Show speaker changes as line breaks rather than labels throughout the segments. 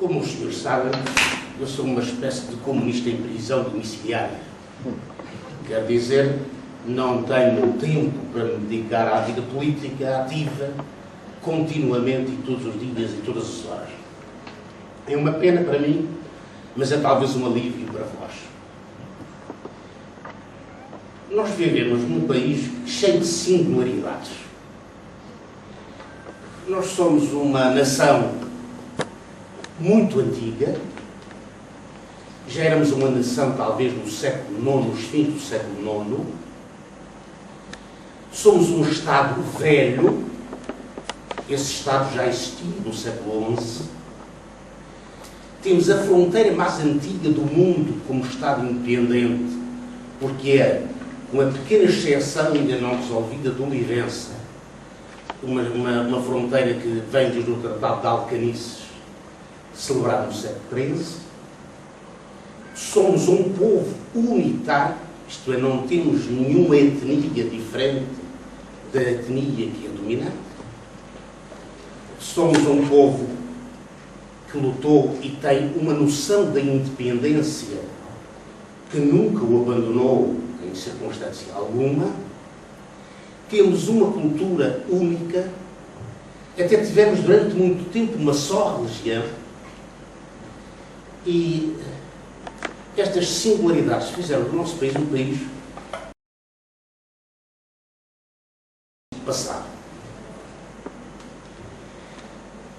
Como os senhores sabem, eu sou uma espécie de comunista em prisão domiciliária. Quer dizer, não tenho tempo para me dedicar à vida política ativa, continuamente e todos os dias e todas as horas. É uma pena para mim, mas é talvez um alívio para vós. Nós vivemos num país cheio de singularidades. Nós somos uma nação muito antiga. Já éramos uma nação talvez no século IX, nos fins do século IX. Somos um Estado velho. Esse Estado já existiu no século XI. Temos a fronteira mais antiga do mundo como Estado independente, porque é, com a pequena exceção ainda não resolvida de Olivença, uma fronteira que vem desde o Tratado de Alcanices, celebrado no século XIII. Somos um povo unitário, isto é, não temos nenhuma etnia diferente da etnia que é dominante. Somos um povo que lutou e tem uma noção da independência que nunca o abandonou em circunstância alguma. Temos uma cultura única, até tivemos durante muito tempo uma só religião, e estas singularidades fizeram do nosso país um país passado.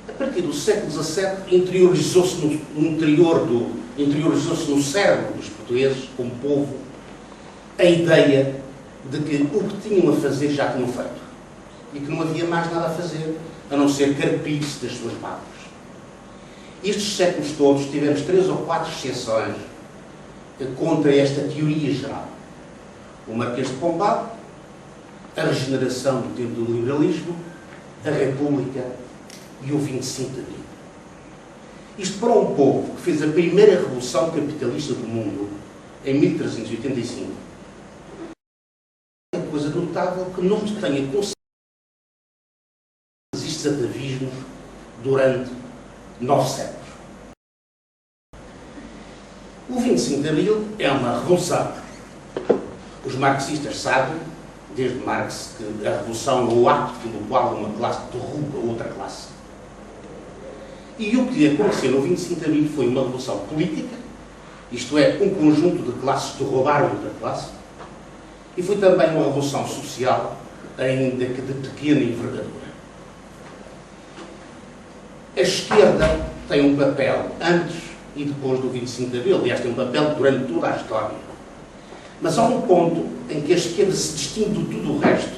A partir do século XVII, interiorizou-se no cérebro dos portugueses, como povo, a ideia de que o que tinham a fazer já tinham feito e que não havia mais nada a fazer a não ser carpir-se das suas mágoas. Estes séculos todos tivemos 3 ou 4 exceções contra esta teoria geral. O Marquês de Pombal, a regeneração do tempo do liberalismo, a República e o 25 de Abril. Isto para um povo que fez a primeira revolução capitalista do mundo em 1385. É uma coisa notável que não se tenha conseguido estes atavismos durante 9 séculos. O 25 de Abril é uma revolução. Os marxistas sabem, desde Marx, que a revolução é o ato pelo qual uma classe derruba outra classe. E o que lhe aconteceu no 25 de Abril foi uma revolução política, isto é, um conjunto de classes que derrubaram outra classe, e foi também uma revolução social, ainda que de pequena envergadura. A esquerda tem um papel antes e depois do 25 de Abril. Aliás, tem um papel durante toda a história. Mas há um ponto em que a esquerda se distingue de tudo o resto.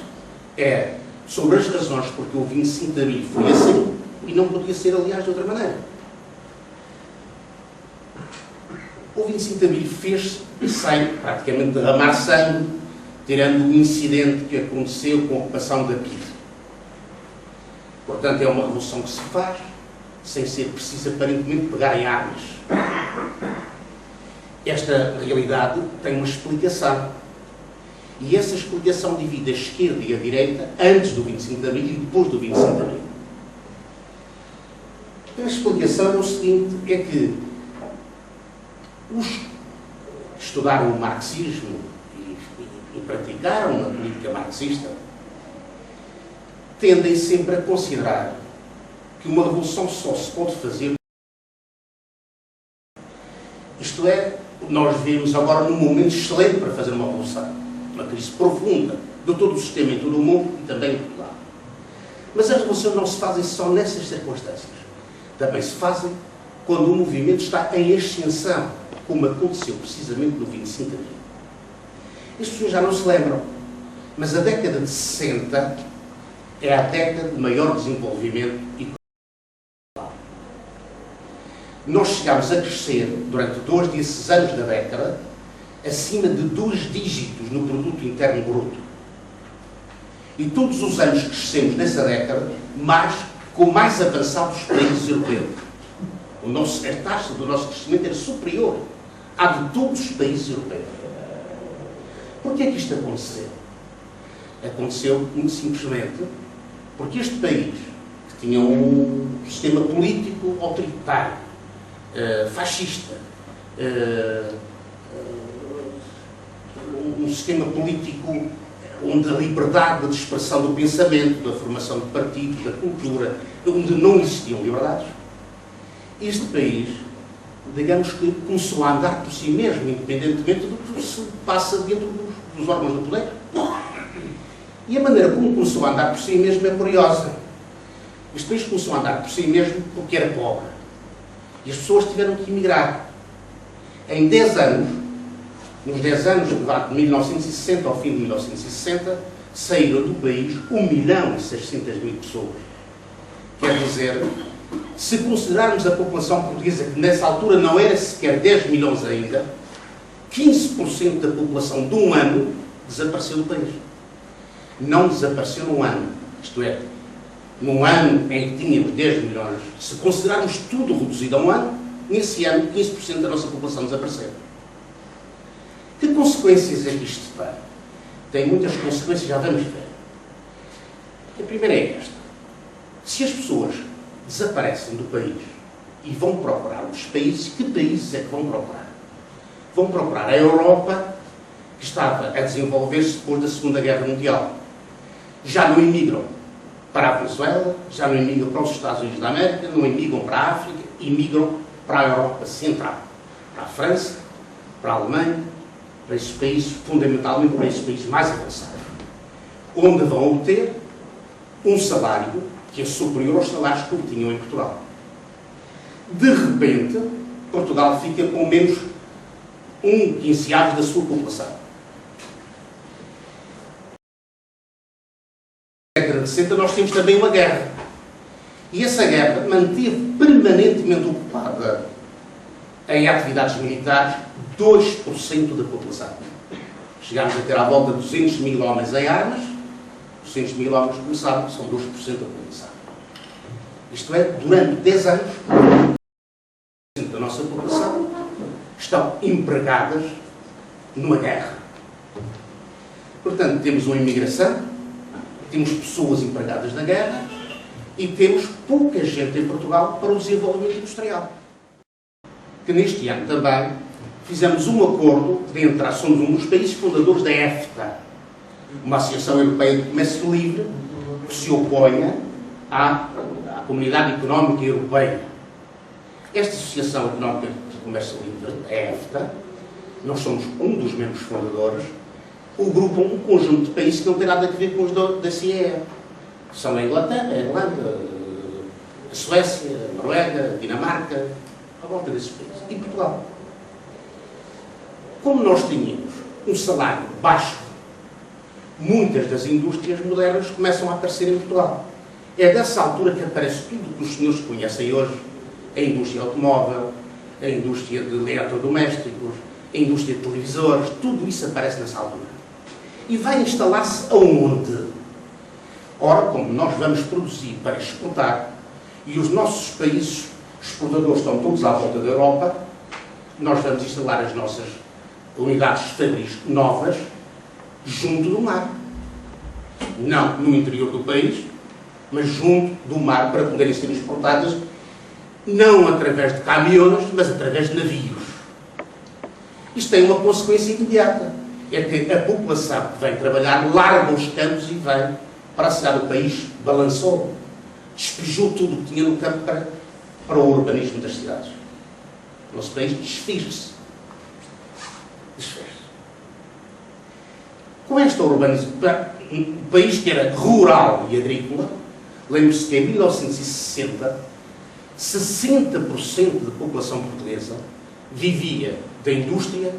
É sobre as razões porque o 25 de Abril foi assim e não podia ser, aliás, de outra maneira. O 25 de Abril fez sem praticamente derramar sangue, tirando o incidente que aconteceu com a ocupação da PIDE. Portanto, é uma revolução que se faz sem ser preciso, aparentemente, pegar em armas. Esta realidade tem uma explicação. E essa explicação divide a esquerda e a direita antes do 25 de Abril e depois do 25 de Abril. A explicação é o seguinte, é que os que estudaram o marxismo e praticaram a política marxista tendem sempre a considerar que uma revolução só se pode fazer. Isto é, nós vivemos agora num momento excelente para fazer uma revolução. Uma crise profunda de todo o sistema em todo o mundo e também em Portugal. Mas as revoluções não se fazem só nessas circunstâncias. Também se fazem quando o movimento está em ascensão, como aconteceu precisamente no 25 de Abril. As pessoas já não se lembram, mas a década de 60 é a década de maior desenvolvimento económico. Nós chegámos a crescer, durante 2 desses anos da década, acima de 2 dígitos no produto interno bruto. E todos os anos que crescemos nessa década, com mais avançados países europeus. A taxa do nosso crescimento era superior à de todos os países europeus. Porquê é que isto aconteceu? Aconteceu muito simplesmente porque este país, que tinha um sistema político autoritário, fascista, um sistema político onde a liberdade de expressão do pensamento, da formação de partidos, da cultura, onde não existiam liberdades, este país, digamos que começou a andar por si mesmo, independentemente do que se passa dentro dos órgãos do poder. E a maneira como começou a andar por si mesmo é curiosa. Este país começou a andar por si mesmo porque era pobre. E as pessoas tiveram que emigrar. Em 10 anos, nos 10 anos, de 1960 ao fim de 1960, saíram do país 1.600.000 pessoas. Quer dizer, se considerarmos a população portuguesa, que nessa altura não era sequer 10 milhões ainda, 15% da população de um ano desapareceu do país. Não desapareceu num ano. Isto é, num ano em que tínhamos 10 milhões, se considerarmos tudo reduzido a um ano, nesse ano 15% da nossa população desapareceu. Que consequências é que isto tem? Tem muitas consequências, já vamos ver. A primeira é esta. Se as pessoas desaparecem do país e vão procurar outros países, que países é que vão procurar? Vão procurar a Europa, que estava a desenvolver-se depois da Segunda Guerra Mundial. Já não imigram para a Venezuela, já não imigram para os Estados Unidos da América, não imigram para a África, imigram para a Europa Central, para a França, para a Alemanha, para esses países, fundamentalmente para esses países mais avançados, onde vão obter um salário que é superior aos salários que obtinham em Portugal. De repente, Portugal fica com menos 1/15 da sua população. Na década de 60 nós temos também uma guerra. E essa guerra manteve permanentemente ocupada em atividades militares 2% da população. Chegámos a ter à volta de 200.000 homens em armas. 200.000 homens, como sabem, são 2% da população. Isto é, durante 10 anos, 2% da nossa população estão empregadas numa guerra. Portanto, temos uma imigração, temos pessoas empregadas na guerra e temos pouca gente em Portugal para o desenvolvimento industrial. Que neste ano também fizemos um acordo de entrar, somos um dos países fundadores da EFTA, uma Associação Europeia de Comércio Livre que se oponha à Comunidade Económica Europeia. Esta Associação Económica de Comércio Livre, a EFTA, nós somos um dos membros fundadores, agrupam um conjunto de países que não tem nada a ver com os da CEE. São a Inglaterra, a Irlanda, a Suécia, a Noruega, a Dinamarca, à volta desses países. E Portugal. Como nós tínhamos um salário baixo, muitas das indústrias modernas começam a aparecer em Portugal. É dessa altura que aparece tudo o que os senhores conhecem hoje, a indústria automóvel, a indústria de eletrodomésticos, a indústria de televisores, tudo isso aparece nessa altura. E vai instalar-se aonde? Ora, como nós vamos produzir para exportar, e os nossos países exportadores estão todos à volta da Europa, nós vamos instalar as nossas unidades fabris novas junto do mar. Não no interior do país, mas junto do mar, para poderem ser exportadas, não através de caminhões, mas através de navios. Isto tem uma consequência imediata. É que a população que vem trabalhar larga os campos e vem para a cidade. O país balançou, despejou tudo o que tinha no campo para o urbanismo das cidades. O nosso país desfez-se. Com esta urbanização, um país que era rural e agrícola, lembre-se que em 1960, 60% da população portuguesa vivia da indústria,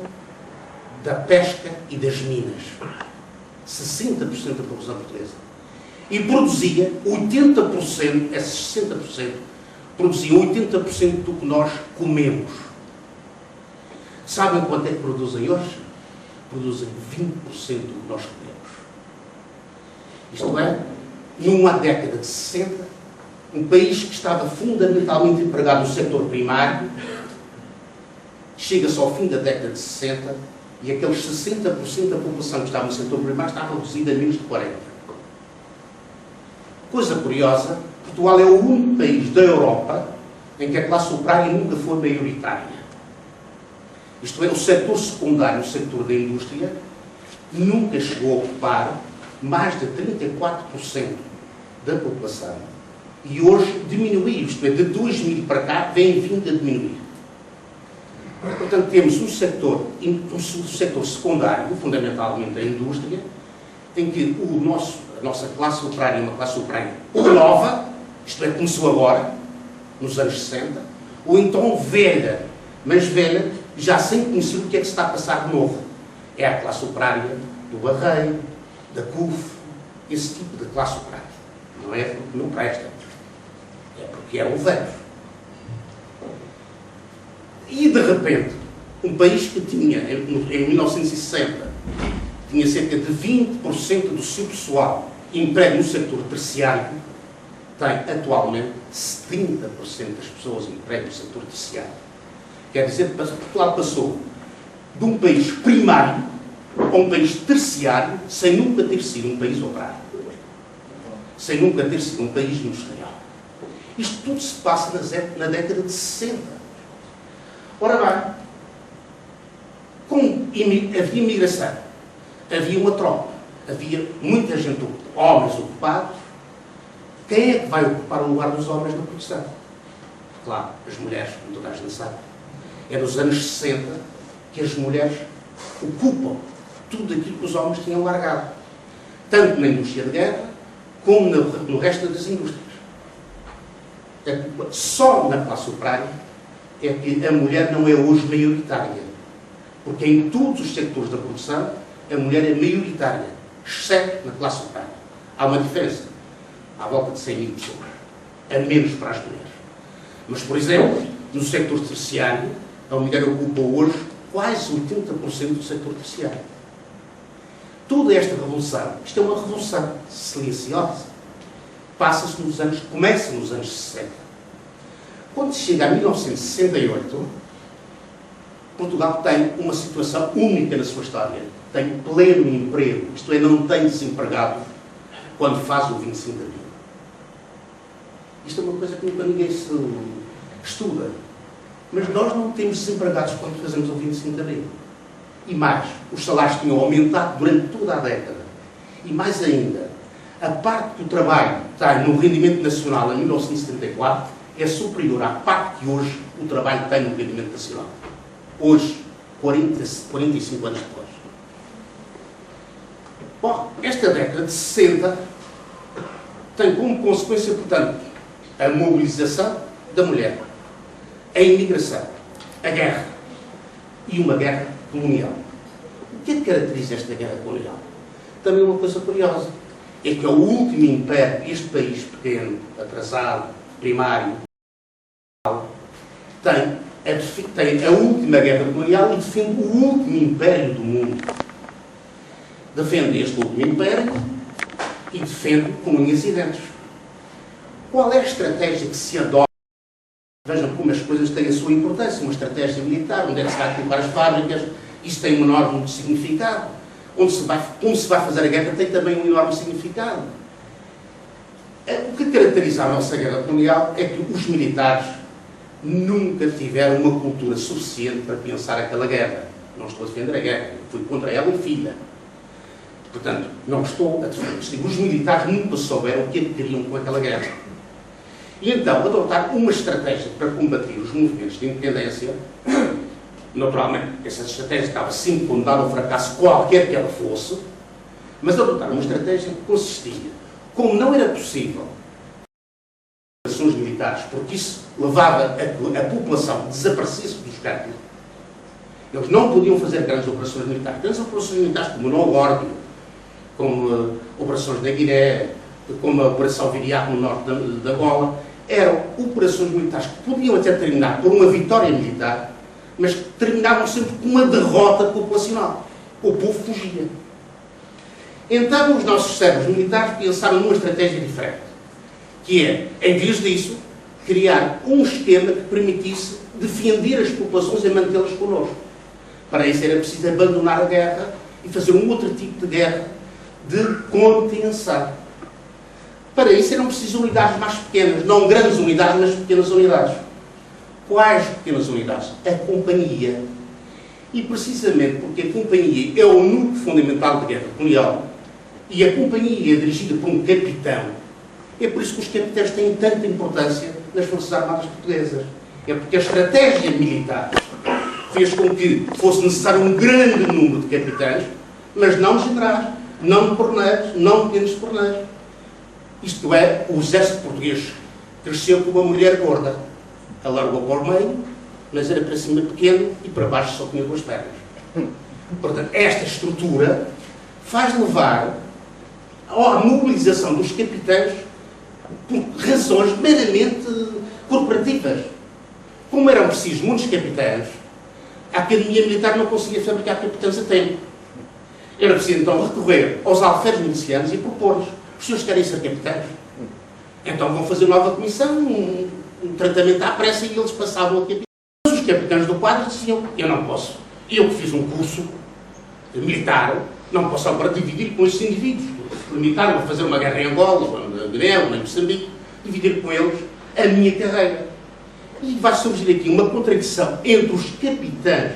da pesca e das minas. 60% da população portuguesa. E produzia 80%, esses 60%, produziam 80% do que nós comemos. Sabem quanto é que produzem hoje? Produzem 20% do que nós comemos. Isto é, numa década de 60, um país que estava fundamentalmente empregado no setor primário, chega-se ao fim da década de 60 e aqueles 60% da população que estava no setor primário está reduzida a menos de 40%. Coisa curiosa, Portugal é o único país da Europa em que a classe operária nunca foi maioritária. Isto é, o setor secundário, o setor da indústria, nunca chegou a ocupar mais de 34% da população. E hoje diminuiu, isto é, de 2000 para cá, vem vindo a diminuir. Portanto, temos um setor secundário, fundamentalmente a indústria, em que a nossa classe operária é uma classe operária ou nova, isto é, começou agora, nos anos 60, ou então velha, mas velha, já sem conhecer o que é que se está a passar de novo. É a classe operária do Barreiro, da CUF, esse tipo de classe operária. Não é porque não presta, é porque eram velhos. E, de repente, um país que tinha, em 1960, tinha cerca de 20% do seu pessoal emprego no setor terciário, tem atualmente 70% das pessoas emprego no setor terciário. Quer dizer que Portugal passou de um país primário a um país terciário sem nunca ter sido um país operário. Sem nunca ter sido um país industrial. Isto tudo se passa na década de 60. Ora bem, havia imigração, havia uma tropa, havia muita gente, homens ocupados. Quem é que vai ocupar o lugar dos homens na produção? Claro, as mulheres, como toda a gente sabe. É nos anos 60 que as mulheres ocupam tudo aquilo que os homens tinham largado. Tanto na indústria de guerra, como no resto das indústrias. Só na classe operária é que a mulher não é hoje maioritária. Porque em todos os setores da produção, a mulher é maioritária, exceto na classe operária. Há uma diferença. À volta de 100 mil pessoas. A menos para as mulheres. Mas, por exemplo, no setor terciário, a mulher ocupa hoje quase 80% do setor terciário. Toda esta revolução, isto é uma revolução silenciosa, começa nos anos 60. Quando se chega a 1968, Portugal tem uma situação única na sua história. Tem pleno emprego, isto é, não tem desempregado quando faz o 25 de abril. Isto é uma coisa que nunca ninguém se estuda. Mas nós não temos desempregados quando fazemos o 25 de abril. E mais, os salários tinham aumentado durante toda a década. E mais ainda, a parte do trabalho que está no rendimento nacional em 1974 é superior à parte que hoje o trabalho tem no rendimento nacional. Hoje, 45 anos depois. Bom, esta década de 60 tem como consequência, portanto, a mobilização da mulher, a imigração, a guerra e uma guerra colonial. O que é que caracteriza esta guerra colonial? Também uma coisa curiosa. É que é o último império, este país pequeno, atrasado, primário, tem a última guerra colonial e defende o último império do mundo. Defende este último império e defende com unhas e dentes. Qual é a estratégia que se adota? Vejam como as coisas têm a sua importância. Uma estratégia militar, onde é que se vai colocar as fábricas, isso tem um enorme significado. Como se vai fazer a guerra tem também um enorme significado. O que caracteriza a nossa guerra colonial é que os militares nunca tiveram uma cultura suficiente para pensar aquela guerra. Não estou a defender a guerra, fui contra ela e filha. Portanto, não estou a defender. Os militares nunca souberam o que é que queriam com aquela guerra. E então, adotar uma estratégia para combater os movimentos de independência, naturalmente, essa estratégia estava sempre condenada ao fracasso, qualquer que ela fosse, mas adotar uma estratégia que consistia, como não era possível operações militares, porque isso levava a população a desaparecesse dos campos, eles não podiam fazer grandes operações militares. Grandes operações militares como o Nogórdio, como operações na Guiné, como a Operação Viriato no norte da Angola, eram operações militares que podiam até terminar por uma vitória militar, mas que terminavam sempre com uma derrota populacional. O povo fugia. Então os nossos cérebros militares pensaram numa estratégia diferente, que é, em vez disso, criar um esquema que permitisse defender as populações e mantê-las connosco. Para isso era preciso abandonar a guerra e fazer um outro tipo de guerra de contenção. Para isso eram precisas unidades mais pequenas, não grandes unidades, mas pequenas unidades. Quais pequenas unidades? A companhia. E precisamente porque a companhia é o núcleo fundamental da guerra colonial e a companhia é dirigida por um capitão, é por isso que os capitães têm tanta importância nas Forças Armadas Portuguesas. É porque a estratégia militar fez com que fosse necessário um grande número de capitães, mas não generais, não coroneiros, não pequenos coroneiros. Isto é, o exército português cresceu como uma mulher gorda. Alargou para o meio, mas era para cima pequeno e para baixo só tinha duas pernas. Portanto, esta estrutura faz levar à mobilização dos capitães por razões meramente corporativas. Como eram precisos muitos capitães, a Academia Militar não conseguia fabricar capitães a tempo. Era preciso então recorrer aos alferes milicianos e propor-lhes: os senhores querem ser capitães? Então vão fazer nova comissão, um tratamento à pressa, e eles passavam a capitães. Mas os capitães do quadro diziam: eu não posso. Eu que fiz um curso militar, não posso agora dividir com estes indivíduos. Limitaram a fazer uma guerra em Angola, na Guiné, em Moçambique, dividir com eles a minha carreira. E vai surgir aqui uma contradição entre os capitães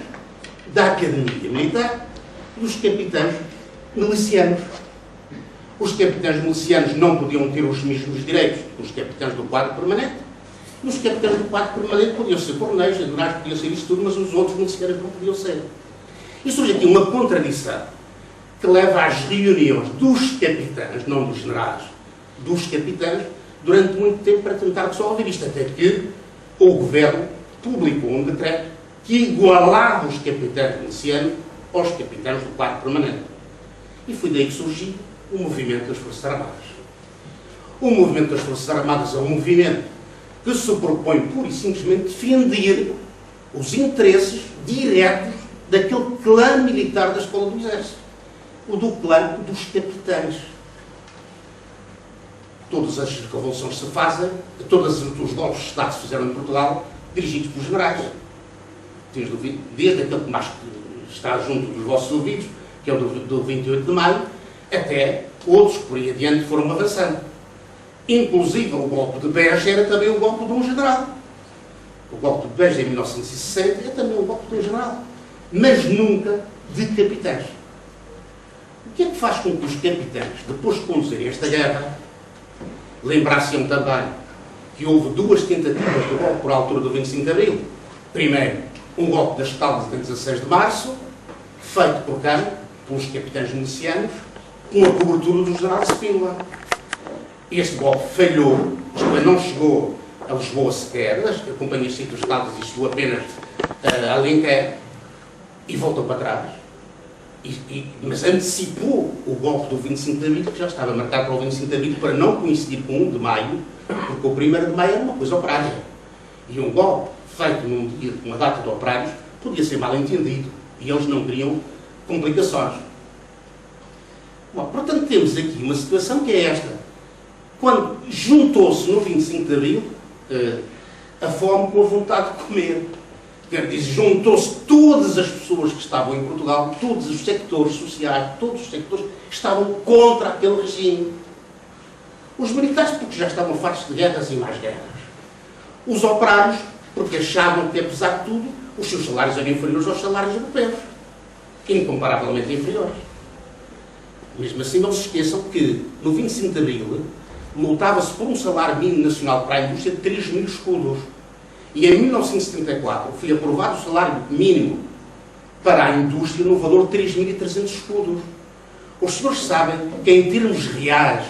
da Academia Militar e os capitães milicianos. Os capitães milicianos não podiam ter os mesmos direitos que os capitães do quadro permanente. E os capitães do quadro permanente podiam ser coronéis, generais, podiam ser isto tudo, mas os outros milicianos não podiam ser. E surge aqui uma contradição que leva às reuniões dos capitães, não dos generais, dos capitães, durante muito tempo para tentar resolver isto, até que o governo publicou um decreto que igualava os capitães milicianos aos capitães do quadro permanente. E foi daí que surgiu o movimento das Forças Armadas. O movimento das Forças Armadas é um movimento que se propõe pura e simplesmente defender os interesses diretos daquele clã militar da Escola do Exército, o do clã dos capitães. Todas as revoluções se fazem, todos os golpes de Estado se fizeram em Portugal, dirigidos por generais. Desde aquele que mais está junto dos vossos ouvidos, que é o do 28 de maio, até outros que por aí adiante foram avançando. Inclusive o golpe de Beja era também o golpe de um general. O golpe de Beja em 1960 é também o golpe de um general. Mas nunca de capitães. O que é que faz com que os capitães, depois de conduzirem esta guerra, lembrassem também que houve duas tentativas de golpe por altura do 25 de Abril. Primeiro, um golpe das Caldas em 16 de Março, feito por quem? Pelos capitães milicianos, com a cobertura do general Spínola. Este golpe falhou, isto é, não chegou a Lisboa sequer, a Companhia de Sítios Caldas chegou apenas a Alenquer e voltou para trás. Mas antecipou o golpe do 25 de Abril, que já estava marcado para o 25 de Abril, para não coincidir com o 1 de Maio, porque o 1º de Maio era uma coisa operária. E um golpe feito num dia, uma data de operários, podia ser mal entendido. E eles não queriam complicações. Bom, portanto, temos aqui uma situação que é esta. Quando juntou-se no 25 de Abril a fome com a vontade de comer. Quer dizer, juntou-se todas as pessoas que estavam em Portugal, todos os sectores sociais, todos os sectores que estavam contra aquele regime. Os militares, porque já estavam fartos de guerras e mais guerras. Os operários, porque achavam que, apesar de tudo, os seus salários eram inferiores aos salários europeus. Incomparavelmente inferiores. Mesmo assim, não se esqueçam que, no 25 de Abril, lutava-se por um salário mínimo nacional para a indústria de 3.000 escudos. E em 1974 foi aprovado o salário mínimo para a indústria no valor de 3.300 escudos. Os senhores sabem que, em termos reais,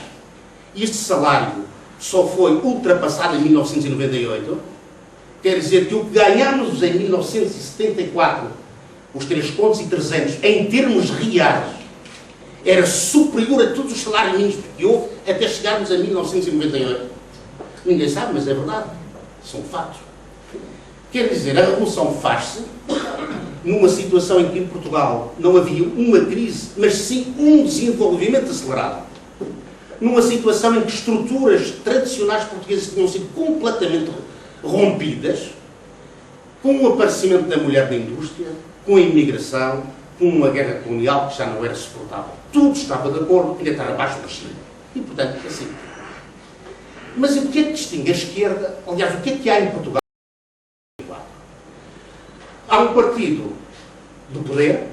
este salário só foi ultrapassado em 1998. Quer dizer que o que ganhámos em 1974, os 3 contos e 300, em termos reais, era superior a todos os salários mínimos que houve até chegarmos a 1998. Ninguém sabe, mas é verdade. São fatos. Quer dizer, a Revolução faz-se numa situação em que em Portugal não havia uma crise, mas sim um desenvolvimento acelerado. Numa situação em que estruturas tradicionais portuguesas tinham sido completamente rompidas, com o aparecimento da mulher da indústria, com a imigração, com uma guerra colonial que já não era suportável. Tudo estava de acordo, ainda estar abaixo do Chile. E, portanto, assim. Mas o que é que distingue a esquerda? Aliás, o que é que há em Portugal? Há um partido do poder,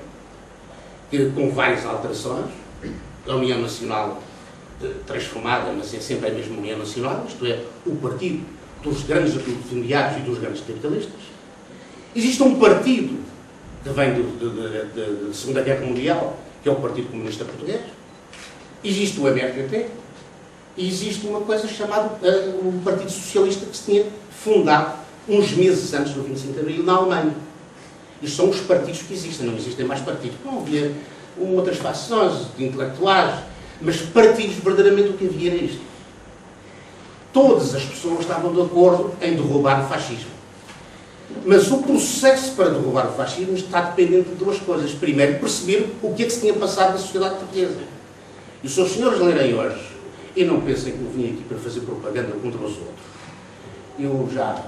com várias alterações, a União Nacional transformada, mas é sempre a mesma União Nacional, isto é, o partido dos grandes latifundiários e dos grandes capitalistas. Existe um partido que vem da Segunda Guerra Mundial, que é o Partido Comunista Português. Existe o MRPP. E existe uma coisa chamada o Partido Socialista, que se tinha fundado uns meses antes do 25 de Abril na Alemanha. Isto são os partidos que existem, não existem mais partidos. Não havia outras facções de intelectuais, mas partidos, verdadeiramente, o que havia era isto. Todas as pessoas estavam de acordo em derrubar o fascismo. Mas o processo para derrubar o fascismo está dependente de duas coisas. Primeiro, perceber o que é que se tinha passado na sociedade portuguesa. E se os senhores lerem hoje, e não pensem que eu vim aqui para fazer propaganda contra os outros, eu já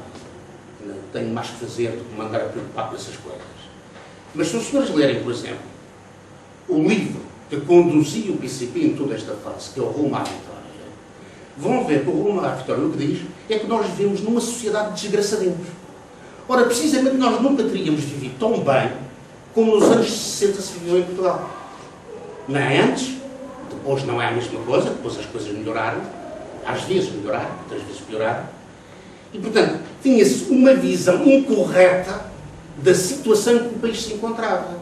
tenho mais que fazer do que mandar a preocupar com essas coisas. Mas se os senhores lerem, por exemplo, o livro que conduzia o PCP em toda esta fase, que é o Rumo à Vitória, vão ver que o Rumo à Vitória, o que diz, é que nós vivemos numa sociedade de desgraçadinhos. Ora, precisamente nós nunca teríamos vivido tão bem como nos anos 60 se viveu em Portugal. Não é antes, depois não é a mesma coisa, depois as coisas melhoraram, às vezes melhoraram, outras vezes pioraram, e, portanto, tinha-se uma visão incorreta da situação em que o país se encontrava.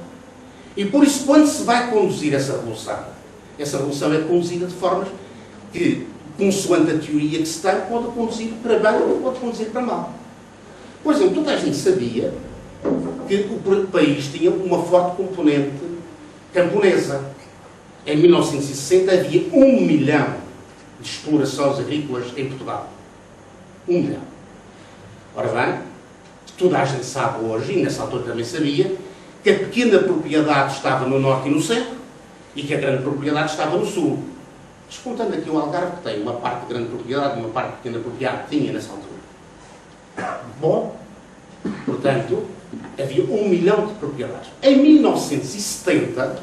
E, por isso, quando se vai conduzir essa revolução é conduzida de formas que, consoante a teoria que se tem, pode conduzir para bem ou pode conduzir para mal. Por exemplo, toda a gente sabia que o país tinha uma forte componente camponesa. Em 1960 havia 1 milhão de explorações agrícolas em Portugal. 1 milhão. Ora bem, toda a gente sabe hoje, e nessa altura também sabia, que a pequena propriedade estava no norte e no centro e que a grande propriedade estava no sul. Descontando aqui o Algarve, que tem uma parte de grande propriedade e uma parte de pequena propriedade, tinha nessa altura. Bom, portanto, havia 1 milhão de propriedades. Em 1970,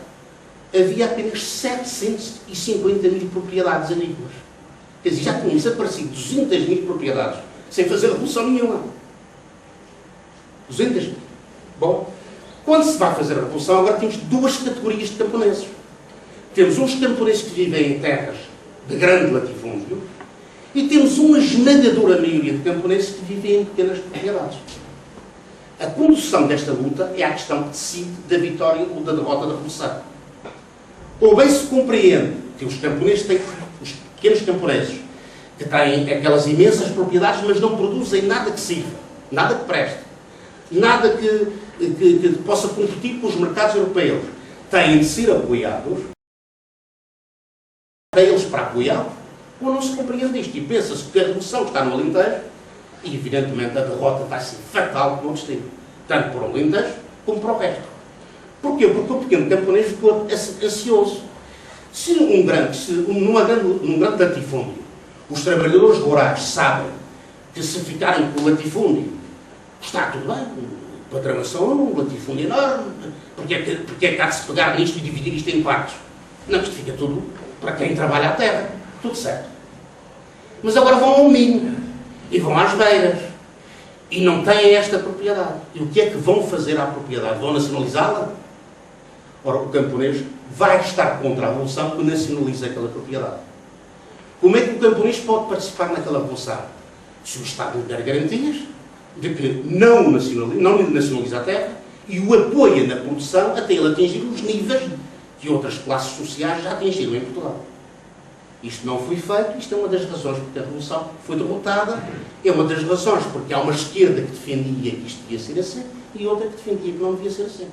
havia apenas 750 mil propriedades agrícolas. Quer dizer, já tinham desaparecido 200 mil propriedades, sem fazer revolução nenhuma. 200 mil. Bom, quando se vai fazer a revolução, agora temos duas categorias de camponeses. Temos uns camponeses que vivem em terras de grande latifúndio e temos uma esmagadora maioria de camponeses que vivem em pequenas propriedades. A condução desta luta é a questão que decide da vitória ou da derrota da revolução. Ou bem se compreende que os camponeses têm, os pequenos camponeses, que têm aquelas imensas propriedades, mas não produzem nada que sirva, nada que preste, nada que possa competir com os mercados europeus, têm de ser apoiados, para eles para apoiá-los, ou não se compreende isto. E pensa-se que a revolução está no Alentejo, e evidentemente a derrota vai ser fatal para o destino, tanto para o Alentejo como para o resto. Porquê? Porque o pequeno camponês ficou ansioso. Se num grande latifúndio os trabalhadores rurais sabem que se ficarem com o latifúndio está tudo bem, o patrão é só um latifúndio enorme, porque é que há de se pegar nisto e dividir isto em partes? Não, isto fica tudo para quem trabalha a terra, tudo certo. Mas agora vão ao Minho e vão às beiras e não têm esta propriedade. E o que é que vão fazer à propriedade? Vão nacionalizá-la? Ora, o camponês vai estar contra a revolução que nacionaliza aquela propriedade. Como é que o camponês pode participar naquela revolução? Se o Estado lhe der garantias de que não nacionaliza a terra e o apoia na produção até ele atingir os níveis que outras classes sociais já atingiram em Portugal. Isto não foi feito, isto é uma das razões porque a revolução foi derrotada, é uma das razões porque há uma esquerda que defendia que isto devia ser assim e outra que defendia que não devia ser assim.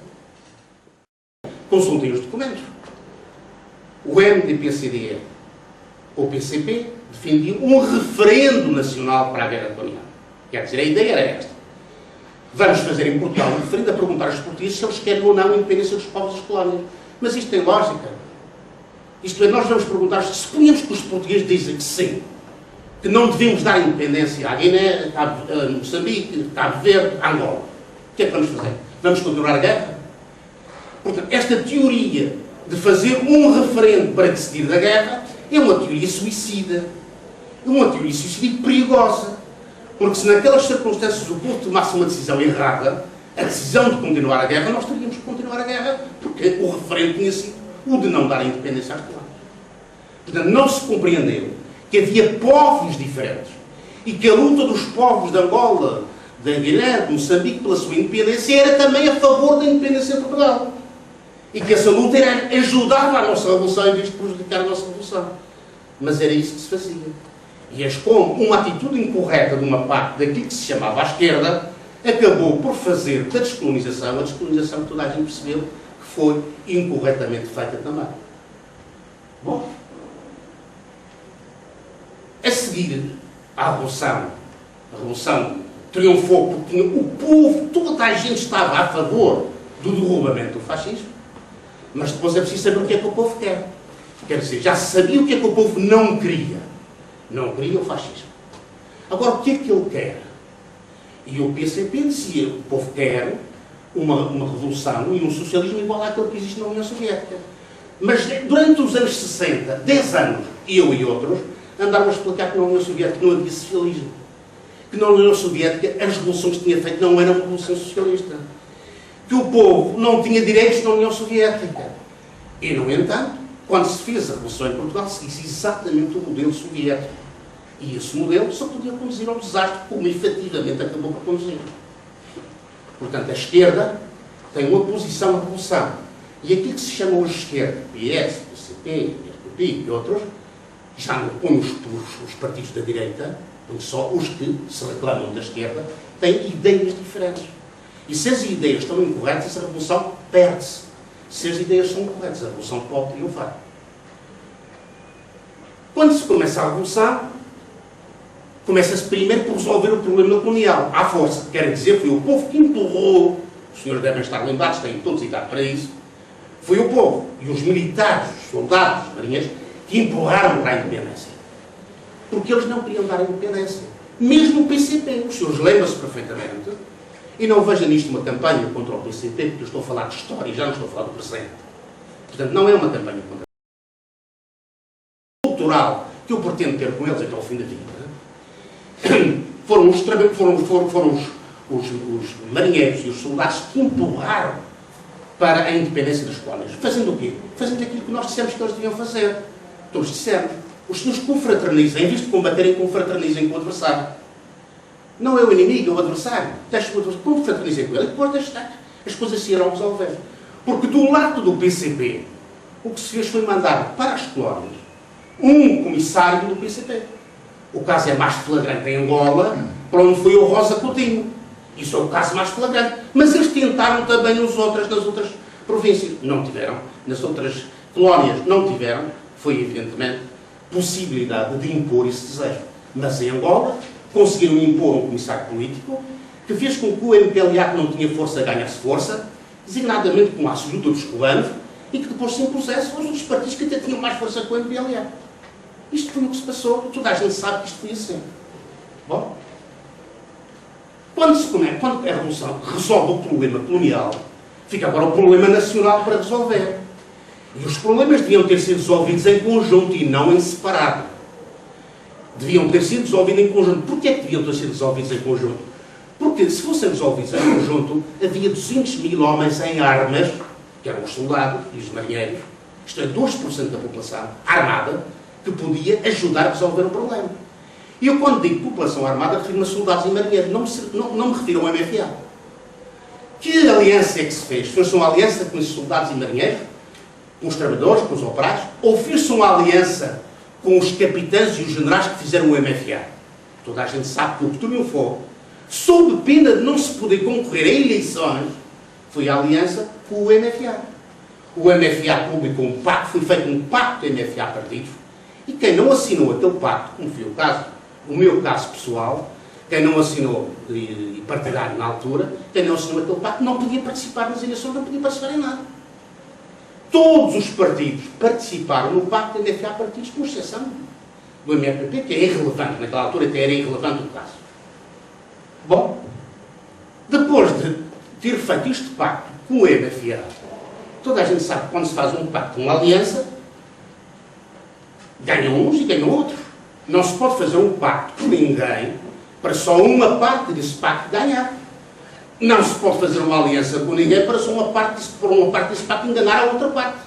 Consultem os documentos. O MDP-CDE ou PCP defendiam um referendo nacional para a guerra colonial. Quer dizer, a ideia era esta. Vamos fazer em Portugal um referendo a perguntar aos portugueses se eles querem ou não a independência dos povos das colónias. Mas isto tem lógica. Isto é, nós vamos perguntar, se suponhamos que os portugueses dizem que sim, que não devemos dar independência à Guiné, a Moçambique, a Cabo Verde, a Angola. O que é que vamos fazer? Vamos continuar a guerra? Portanto, esta teoria de fazer um referendo para decidir da guerra é uma teoria suicida. É uma teoria suicida e perigosa. Porque se naquelas circunstâncias o povo tomasse uma decisão errada, a decisão de continuar a guerra, nós teríamos que continuar a guerra, porque o referendo tinha sido o de não dar a independência às colónias. Portanto, não se compreendeu que havia povos diferentes e que a luta dos povos de Angola, da Guiné, de Moçambique, pela sua independência, era também a favor da independência de Portugal. E que essa luta era ajudar a nossa revolução em vez de prejudicar a nossa revolução. Mas era isso que se fazia. E com uma atitude incorreta de uma parte daquilo que se chamava a esquerda, acabou por fazer da descolonização, a descolonização que toda a gente percebeu que foi incorretamente feita também. Bom, a seguir à Revolução, a Revolução triunfou porque o povo, toda a gente estava a favor do derrubamento do fascismo, mas depois é preciso saber o que é que o povo quer. Quer dizer, já se sabia o que é que o povo não queria. Não queria o fascismo. Agora, o que é que ele quer? E o PCP dizia, o povo quer uma revolução e um socialismo igual àquele que existe na União Soviética. Mas durante os anos 60, 10 anos, eu e outros, andaram a explicar que na União Soviética não havia socialismo. Que na União Soviética as revoluções que tinha feito não eram uma revolução socialista. Que o povo não tinha direitos na União Soviética. E, no entanto, quando se fez a Revolução em Portugal, se disse exatamente o modelo soviético. E esse modelo só podia conduzir ao desastre, como efetivamente acabou por conduzir. Portanto, a esquerda tem uma posição à revolução. E aquilo que se chama hoje esquerda, PS, PCP, RPP e outros, já não põem os partidos da direita, só os que se reclamam da esquerda, têm ideias diferentes. E se as ideias estão incorretas, a revolução perde-se. Se as ideias são corretas, a revolução pode triunfar. Quando se começa a revolução, começa-se primeiro por resolver o problema colonial, à força. Quer dizer, foi o povo que empurrou, os senhores devem estar lembrados, têm todos idade para isso, foi o povo e os militares, os soldados, os marinheiros, que empurraram para a independência. Porque eles não queriam dar a independência. Mesmo o PCP, os senhores lembram-se perfeitamente, e não veja nisto uma campanha contra o PCP, porque eu estou a falar de história, já não estou a falar do presente. Portanto, não é uma campanha contra o cultural que eu pretendo ter com eles até ao fim da vida. Foram os marinheiros e os soldados que empurraram para a independência das colónias. Fazendo o quê? Fazendo aquilo que nós dissemos que eles deviam fazer. Todos dissemos. Os senhores confraternizem, em vez de combaterem, confraternizem com o adversário. Não é o inimigo, é o adversário. Deixe-o adversário, confraternizem com ele, e depois as coisas se irão resolver. Porque do lado do PCP, o que se fez foi mandar para as colónias um comissário do PCP. O caso é mais flagrante em Angola, para onde foi o Rosa Coutinho. Isso é o caso mais flagrante. Mas eles tentaram também nas outras províncias. Não tiveram. Nas outras colónias não tiveram. Foi, evidentemente, possibilidade de impor esse desejo. Mas em Angola conseguiram impor um comissário político que fez com que o MPLA, que não tinha força, ganhasse força, designadamente com a ajuda dos cubanos, e que depois se impusesse aos outros partidos que até tinham mais força que o MPLA. Isto foi o que se passou, toda a gente sabe que isto foi assim. Bom, quando a Revolução resolve o problema colonial, fica agora o problema nacional para resolver. E os problemas deviam ter sido resolvidos em conjunto e não em separado. Deviam ter sido resolvidos em conjunto. Porquê é que deviam ter sido resolvidos em conjunto? Porque se fossem resolvidos em conjunto, havia 200 mil homens em armas, que eram os soldados e os marinheiros, isto é, 2% da população armada, que podia ajudar a resolver o problema. E eu, quando digo população armada, refiro-me a soldados e marinheiros, não me refiro ao MFA. Que aliança é que se fez? Fez-se uma aliança com os soldados e marinheiros? Com os trabalhadores, com os operários? Ou fez-se uma aliança com os capitães e os generais que fizeram o MFA? Toda a gente sabe que o que triunfou, sob pena de não se poder concorrer a eleições, foi a aliança com o MFA. O MFA publicou um pacto, foi feito um pacto MFA-partidos, e quem não assinou aquele pacto, como foi o meu caso pessoal, quem não assinou, e partidário na altura, quem não assinou aquele pacto não podia participar nas eleições, não podia participar em nada. Todos os partidos participaram no pacto MFA-partidos, com exceção do MRPP, que é irrelevante, naquela altura até era irrelevante o caso. Bom, depois de ter feito este pacto com o MFA, toda a gente sabe que quando se faz um pacto, uma aliança, ganham uns e ganham outros. Não se pode fazer um pacto com ninguém para só uma parte desse pacto ganhar. não se pode fazer uma aliança com ninguém para só uma parte disso para enganar a outra parte.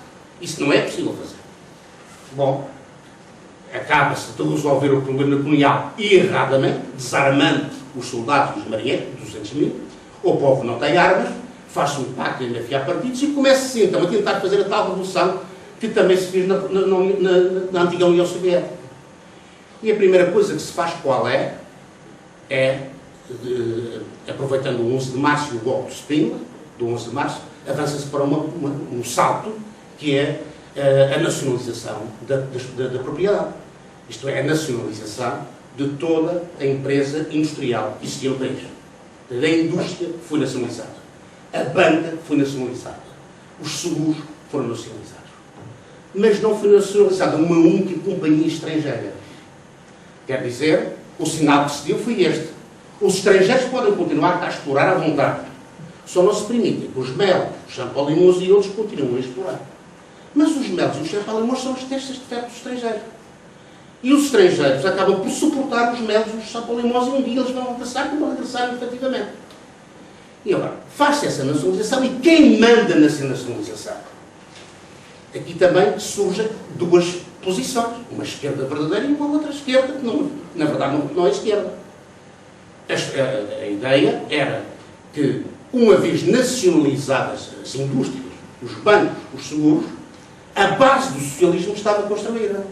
Isso não é possível fazer. Bom, acaba-se de resolver o problema colonial erradamente, desarmando os soldados e os marinheiros, 200 mil, o povo não tem armas, faz-se um pacto de enfiar partidos e começa-se então a tentar fazer a tal revolução que também se fez na antiga União Soviética. E a primeira coisa que se faz, qual é? Aproveitando o 11 de março e o golpe de Spínola, do 11 de março, avança-se para um salto que é a nacionalização da propriedade. Isto é, a nacionalização de toda a empresa industrial que existia no país. A indústria foi nacionalizada. A banca foi nacionalizada. Os seguros foram nacionalizados. Mas não foi nacionalizada uma única companhia estrangeira. Quer dizer, o sinal que se deu foi este. Os estrangeiros podem continuar a explorar à vontade. Só não se permitem que os melos, os champolimos e outros continuem a explorar. Mas os melos e os champolimos são as testas de ferro dos estrangeiros. E os estrangeiros acabam por suportar os melos e os champolimos e um dia eles vão regressar como regressaram efetivamente. E agora, faz-se essa nacionalização e quem manda nessa nacionalização? Aqui também surgem duas posições. Uma esquerda verdadeira e uma outra esquerda que não, na verdade não é esquerda. A ideia era que, uma vez nacionalizadas as indústrias, os bancos, os seguros, a base do socialismo estava construída.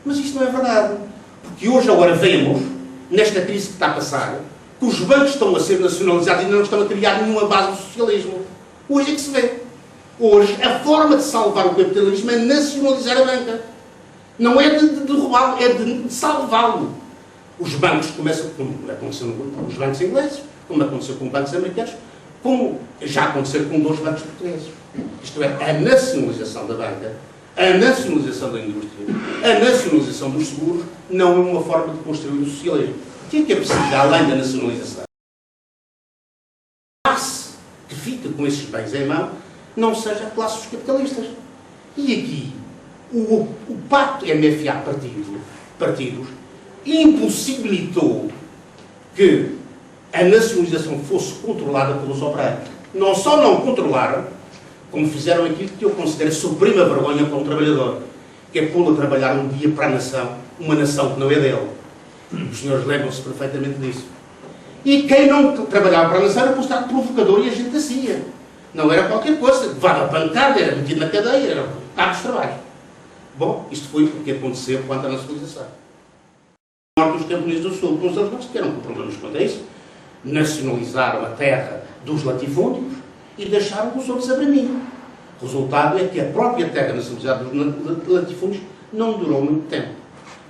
Mas isto não é verdade. Porque hoje agora vemos, nesta crise que está a passar, que os bancos estão a ser nacionalizados e ainda não estão a criar nenhuma base do socialismo. Hoje é que se vê. Hoje, a forma de salvar o capitalismo é nacionalizar a banca. Não é de derrubá-lo, é de salvá-lo. Os bancos começam, como aconteceu com os bancos ingleses, como aconteceu com bancos americanos, como já aconteceu com 2 bancos portugueses. Isto é, a nacionalização da banca, a nacionalização da indústria, a nacionalização dos seguros, não é uma forma de construir o socialismo. O que é preciso, além da nacionalização? A classe que fica com esses bens em mão não seja a classe dos capitalistas. E aqui, o pacto MFA-partidos impossibilitou que a nacionalização fosse controlada pelos operários. Não só não controlaram, como fizeram aquilo que eu considero suprema vergonha para um trabalhador, que é pô-lo a trabalhar um dia para a nação, uma nação que não é dele. Os senhores lembram-se perfeitamente disso. E quem não trabalhava para a nação era considerado provocador e a gente assim. Não era qualquer coisa, levava pancada, era metido na cadeia, era cargos de trabalho. Bom, isto foi o que aconteceu quanto à nacionalização. O norte dos camponeses do sul, com os eles não tiveram problemas quanto a isso, nacionalizaram a terra dos latifúndios e deixaram os outros a braminho. O resultado é que a própria terra nacionalizada dos latifúndios não durou muito tempo.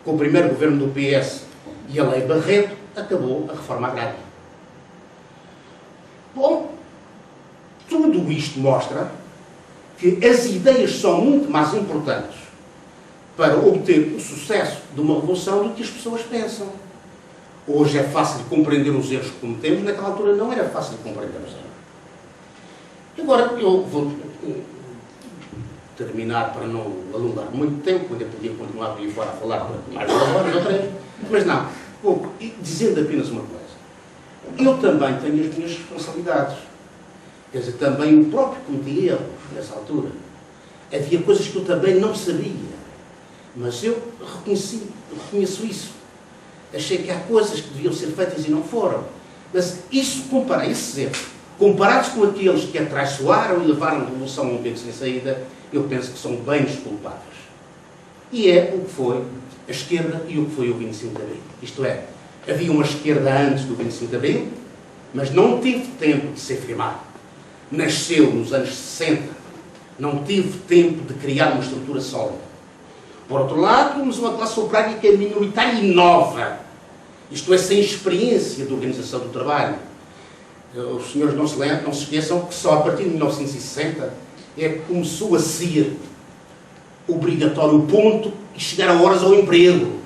Com o primeiro governo do PS e a lei Barreto, acabou a reforma agrária. Bom, tudo isto mostra que as ideias são muito mais importantes para obter o sucesso de uma revolução do que as pessoas pensam. Hoje é fácil de compreender os erros que cometemos, naquela altura não era fácil de compreender os erros. Agora, eu vou terminar para não alongar muito tempo, quando eu podia continuar por aí fora a falar por mais 2 horas ou 3, mas não, vou dizendo apenas uma coisa. Eu também tenho as minhas responsabilidades. Quer dizer, também o próprio cometi erros nessa altura. Havia coisas que eu também não sabia. Mas eu reconheço isso. Achei que há coisas que deviam ser feitas e não foram. Mas isso, esses erros, comparados com aqueles que atraiçoaram e levaram a revolução a um beco sem saída, eu penso que são bem desculpáveis. E é o que foi a esquerda e o que foi o 25 de Abril. Isto é, havia uma esquerda antes do 25 de Abril, mas não teve tempo de se afirmar. Nasceu nos anos 60, não teve tempo de criar uma estrutura sólida. Por outro lado, temos uma classe operária que é minoritária e nova. Isto é, sem experiência de organização do trabalho. Os senhores não se esqueçam que só a partir de 1960 é que começou a ser obrigatório o ponto e chegar a horas ao emprego.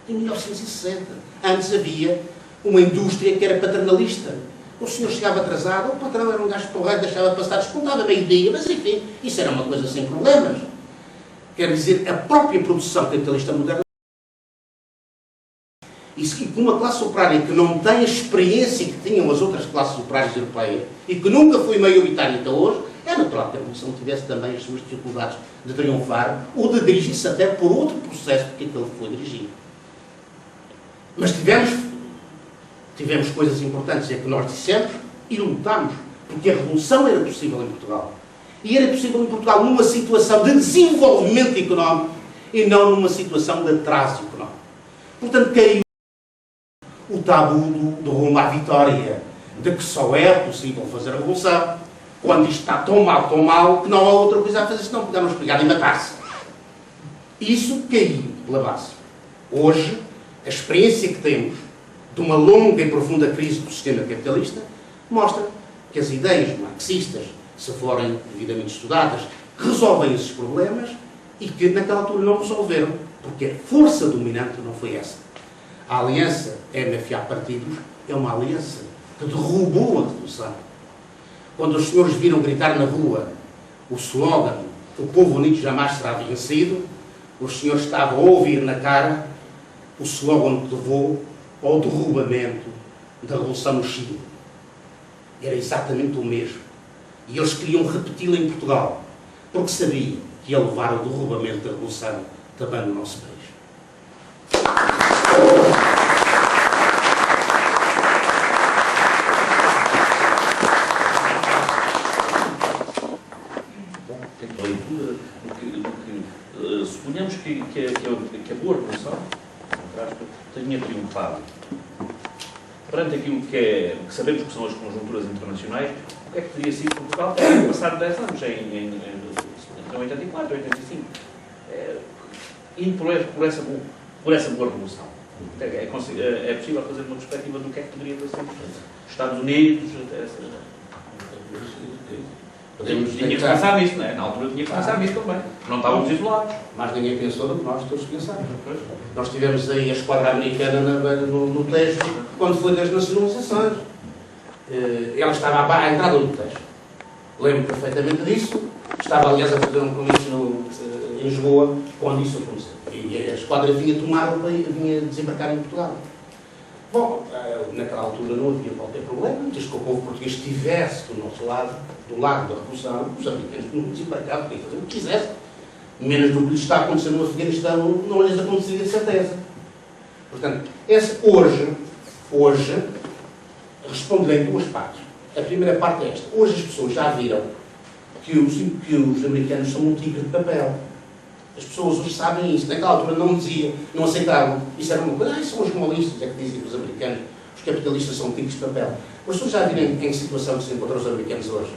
Em 1960. Antes havia uma indústria que era paternalista. O senhor chegava atrasado, o patrão era um gajo porreiro, deixava passar, descontava meio-dia, mas enfim, isso era uma coisa sem problemas. Quer dizer, a própria produção capitalista moderna e com uma classe operária que não tem a experiência que tinham as outras classes operárias europeias e que nunca foi maioritária até hoje, é natural que a Revolução tivesse também as suas dificuldades de triunfar ou de dirigir-se até por outro processo do que aquele que foi dirigido. Mas tivemos coisas importantes, é que nós dissemos e lutámos, porque a Revolução era possível em Portugal. E era possível em Portugal numa situação de desenvolvimento económico e não numa situação de atraso económico. Portanto, caiu o tabu do rumo à vitória, de que só é possível fazer a Revolução quando isto está tão mal, que não há outra coisa a fazer senão podemos pegar e matar-se. Isso caiu pela base. Hoje, a experiência que temos de uma longa e profunda crise do sistema capitalista mostra que as ideias marxistas, se forem devidamente estudadas, resolvem esses problemas e que naquela altura não resolveram, porque a força dominante não foi essa. A aliança MFA-partidos é uma aliança que derrubou a Revolução. Quando os senhores viram gritar na rua o slogan "O povo unido jamais será vencido", os senhores estavam a ouvir na cara o slogan que levou ao derrubamento da Revolução no Chile. Era exatamente o mesmo. E eles queriam repeti-lo em Portugal, porque sabiam que ia levar ao derrubamento da Revolução também no nosso país.
Suponhamos que a boa Revolução tenha triunfado. Perante aquilo que sabemos que são as conjunturas internacionais, o que é que teria sido Portugal ter passado 10 anos, em 84, 85, indo por essa boa Revolução? É possível fazer uma perspectiva do que é que poderia ter sido Estados Unidos, tinha que pensar nisso, não é? Na altura tinha que pensar nisso também. Não estávamos isolados.
Mas ninguém pensou no que nós todos pensámos. Nós tivemos aí a esquadra americana no Tejo, quando foi das nacionalizações. Ela estava à entrada do Tejo. Lembro perfeitamente disso. Estava, aliás, a fazer um comício em Lisboa, quando isso aconteceu. E a esquadra vinha tomar vinha desembarcar em Portugal. Bom, naquela altura não havia qualquer problema, desde que o povo português estivesse do nosso lado, do lado da Revolução, os americanos não desembarcavam, podiam fazer o que quisessem. Menos do que lhes está acontecendo no Afeganistão, não lhes aconteceria de certeza. Portanto, hoje, respondendo em duas partes. A primeira parte é esta. Hoje as pessoas já viram que os americanos são um tigre de papel. As pessoas hoje sabem isso. Naquela altura não diziam, não aceitavam. Isso era uma coisa, são os molistas, é que dizem que os americanos, os capitalistas são tigres de papel. Mas as pessoas já viram em que situação que se encontram os americanos hoje?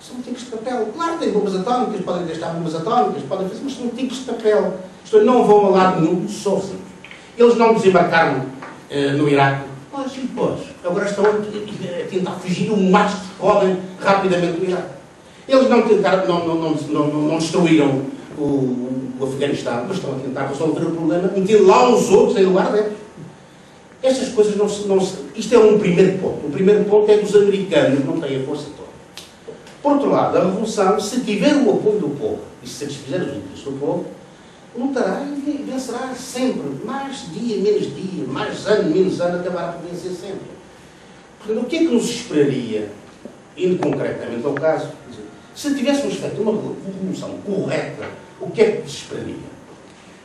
São tigres de papel. Claro que têm bombas atómicas, podem gastar bombas atómicas, podem fazer, mas são tigres de papel. Isto é, não vão a lado nenhum sozinhos. Eles não desembarcaram no Iraque. Mas depois, agora estão a tentar fugir o mais que podem rapidamente do Iraque. Eles não tentaram, não destruíram o Afeganistão, mas estão a tentar resolver o problema, metendo lá os outros em lugar deles. Estas coisas isto é um primeiro ponto. O primeiro ponto é que os americanos não têm a força toda. Por outro lado, a Revolução, se tiver o apoio do povo, e se satisfizer os interesses do povo, lutará e vencerá sempre. Mais dia, menos dia, mais ano, menos ano, acabará por vencer sempre. Portanto, o que é que nos esperaria, indo concretamente ao caso, se tivéssemos feito uma revolução correta, o que é que nos esperaria?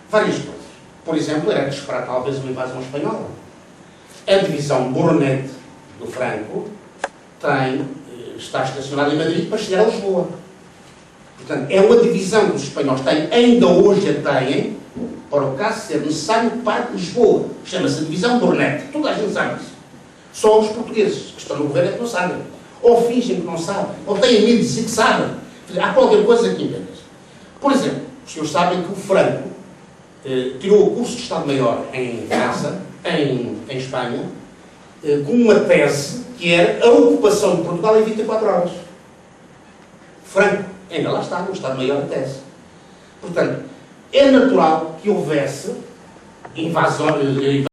Várias coisas. Por exemplo, era de esperar talvez uma invasão espanhola. A divisão Bornet do Franco está estacionada em Madrid para chegar a Lisboa. Portanto, é uma divisão que os espanhóis têm, ainda hoje a têm, para o caso ser necessário para Lisboa. Chama-se a divisão Bornet. Toda a gente sabe isso. Só os portugueses que estão no governo é que não sabem. Ou fingem que não sabem, ou têm medo de dizer que sabem. Há qualquer coisa que inventa. Por exemplo, os senhores sabem que o Franco tirou o curso de Estado-Maior em França, em Espanha, com uma tese que era a ocupação de Portugal em 24 horas. Franco, ainda lá está, no Estado-Maior da tese. Portanto, é natural que houvesse invasões,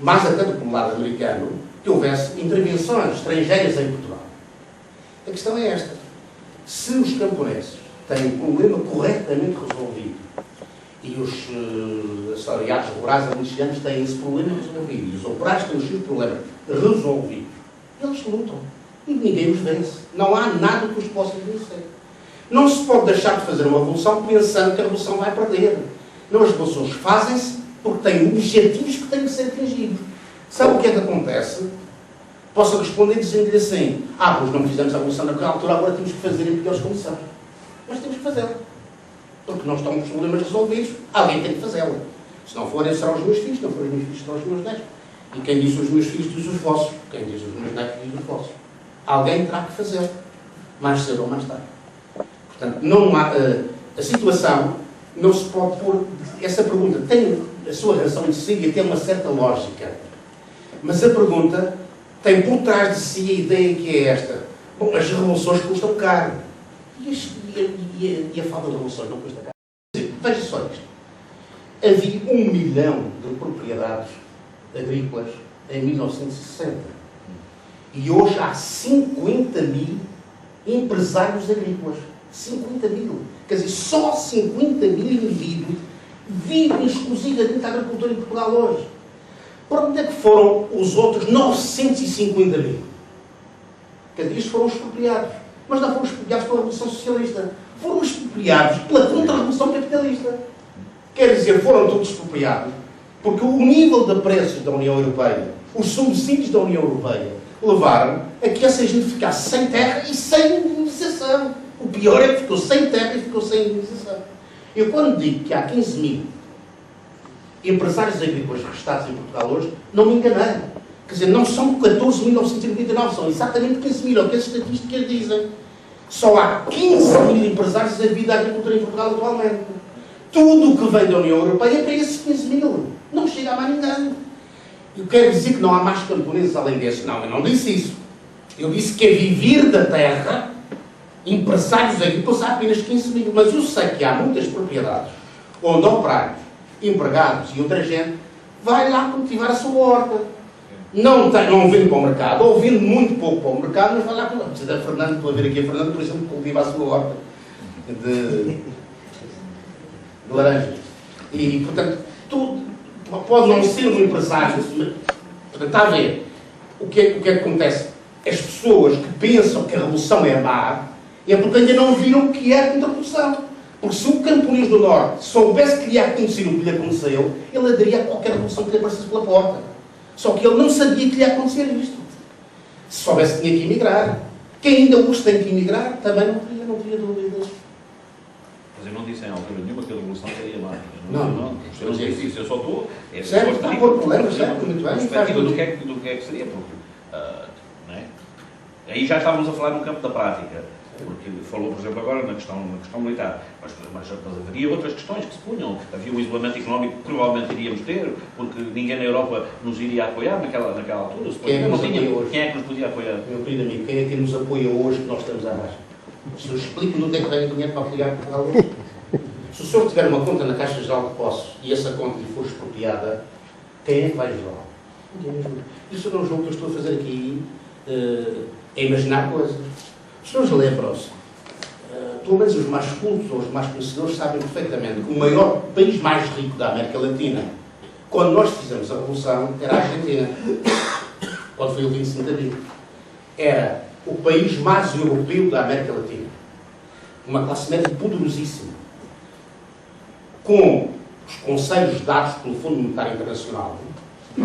mais até do que no lado americano, que houvesse intervenções estrangeiras em Portugal. A questão é esta. Se os camponeses têm um problema corretamente resolvido E os assalariados rurais alicianos têm esse problema resolvido. E os operários têm os seus problemas resolvidos. Eles lutam. E ninguém os vence. Não há nada que os possa vencer. Não se pode deixar de fazer uma revolução pensando que a revolução vai perder. Não, as revoluções fazem-se porque têm objetivos que têm que ser atingidos. Sabe o que é que acontece? Posso responder dizendo-lhe assim: pois não fizemos a revolução naquela altura, agora temos que fazer em piores condições. Mas temos que fazê-la. Porque não estão os problemas resolvidos, alguém tem que fazê-la. Se não forem, serão os meus filhos, se não forem os meus filhos, serão os meus netos. E quem diz os meus filhos, diz os vossos. Quem diz os meus netos, diz os vossos. Alguém terá que fazê-lo, mais cedo ou mais tarde. Portanto, não há, a situação não se pode pôr. Essa pergunta tem a sua razão de si e tem uma certa lógica. Mas a pergunta tem por trás de si a ideia que é esta: bom, as revoluções custam caro. E a falta de revoluções não custa caro. Veja só isto. Havia 1 milhão de propriedades agrícolas em 1960. E hoje há 50 mil empresários agrícolas. 50 mil. Quer dizer, só 50 mil indivíduos vivem exclusivamente da agricultura em Portugal hoje. Para onde é que foram os outros 950 mil? Quer dizer, isto foram expropriados. Mas não foram expropriados pela Revolução Socialista. Foram expropriados pela Contra-Revolução Capitalista. Quer dizer, foram todos expropriados porque o nível de preços da União Europeia, os subsídios da União Europeia, levaram a que essa gente ficasse sem terra e sem indemnização. O pior é que ficou sem terra e ficou sem indemnização. Eu, quando digo que há 15 mil empresários agrícolas registados em Portugal hoje, não me enganei. Quer dizer, não são 14.999, são exatamente 15 mil, é o que as estatísticas dizem. Só há 15 mil empresários a vida da agricultura em Portugal atualmente. Tudo o que vem da União Europeia é para esses 15 mil. Não chega a mais ninguém. Eu quero dizer que não há mais camponeses além desses. Não, eu não disse isso. Eu disse que a viver da terra, empresários agrícolas, há apenas 15 mil. Mas eu sei que há muitas propriedades onde operários, empregados e outra gente vai lá cultivar a sua horta. Não vende para o mercado, ou vende muito pouco para o mercado, mas vai lá cultivar. Precisa da Fernanda, estou a ver aqui a Fernanda, por exemplo, cultiva a sua horta de laranjas. E, portanto, tudo pode não ser um empresário. Portanto, está a ver o que é que acontece? As pessoas que pensam que a revolução é má é porque ainda não viram o que é a contra-revolução. Porque se o camponês do Norte soubesse que lhe ia acontecer o que lhe aconteceu, ele aderia a qualquer revolução que lhe aparecesse pela porta. Só que ele não sabia que lhe ia acontecer isto. Se soubesse que tinha que emigrar. Quem ainda hoje tem que emigrar, também não teria dúvidas.
Mas eu não disse em altura nenhuma que a revolução seria má.
Não.
Eu não disse isso, eu só estou...
Certo, está a pôr problemas, certo, muito bem.
Perspectiva do que é que seria, porque... não é? Aí já estávamos a falar no campo da prática. Porque falou, por exemplo, agora na questão militar, mas haveria outras questões que se punham. Havia o isolamento económico que provavelmente iríamos ter, porque ninguém na Europa nos iria apoiar naquela altura. Quem é que nos podia apoiar?
Meu querido amigo, quem é que nos apoia hoje que nós estamos à baixa? Se eu explico de onde é que vem o dinheiro para apoiar Portugal hoje. Se o senhor tiver uma conta na Caixa Geral de Depósitos e essa conta lhe for expropriada, quem é que vai ajudar? Ninguém ajuda. Isso não é um jogo que eu estou a fazer aqui, é imaginar coisas. Os senhores lembram-se, pelo menos os mais cultos ou os mais conhecedores sabem perfeitamente que o maior país mais rico da América Latina, quando nós fizemos a Revolução, era a Argentina. Quando foi o 25 de Abril. Era o país mais europeu da América Latina. Uma classe média poderosíssima. Com os conselhos dados pelo Fundo Monetário Internacional,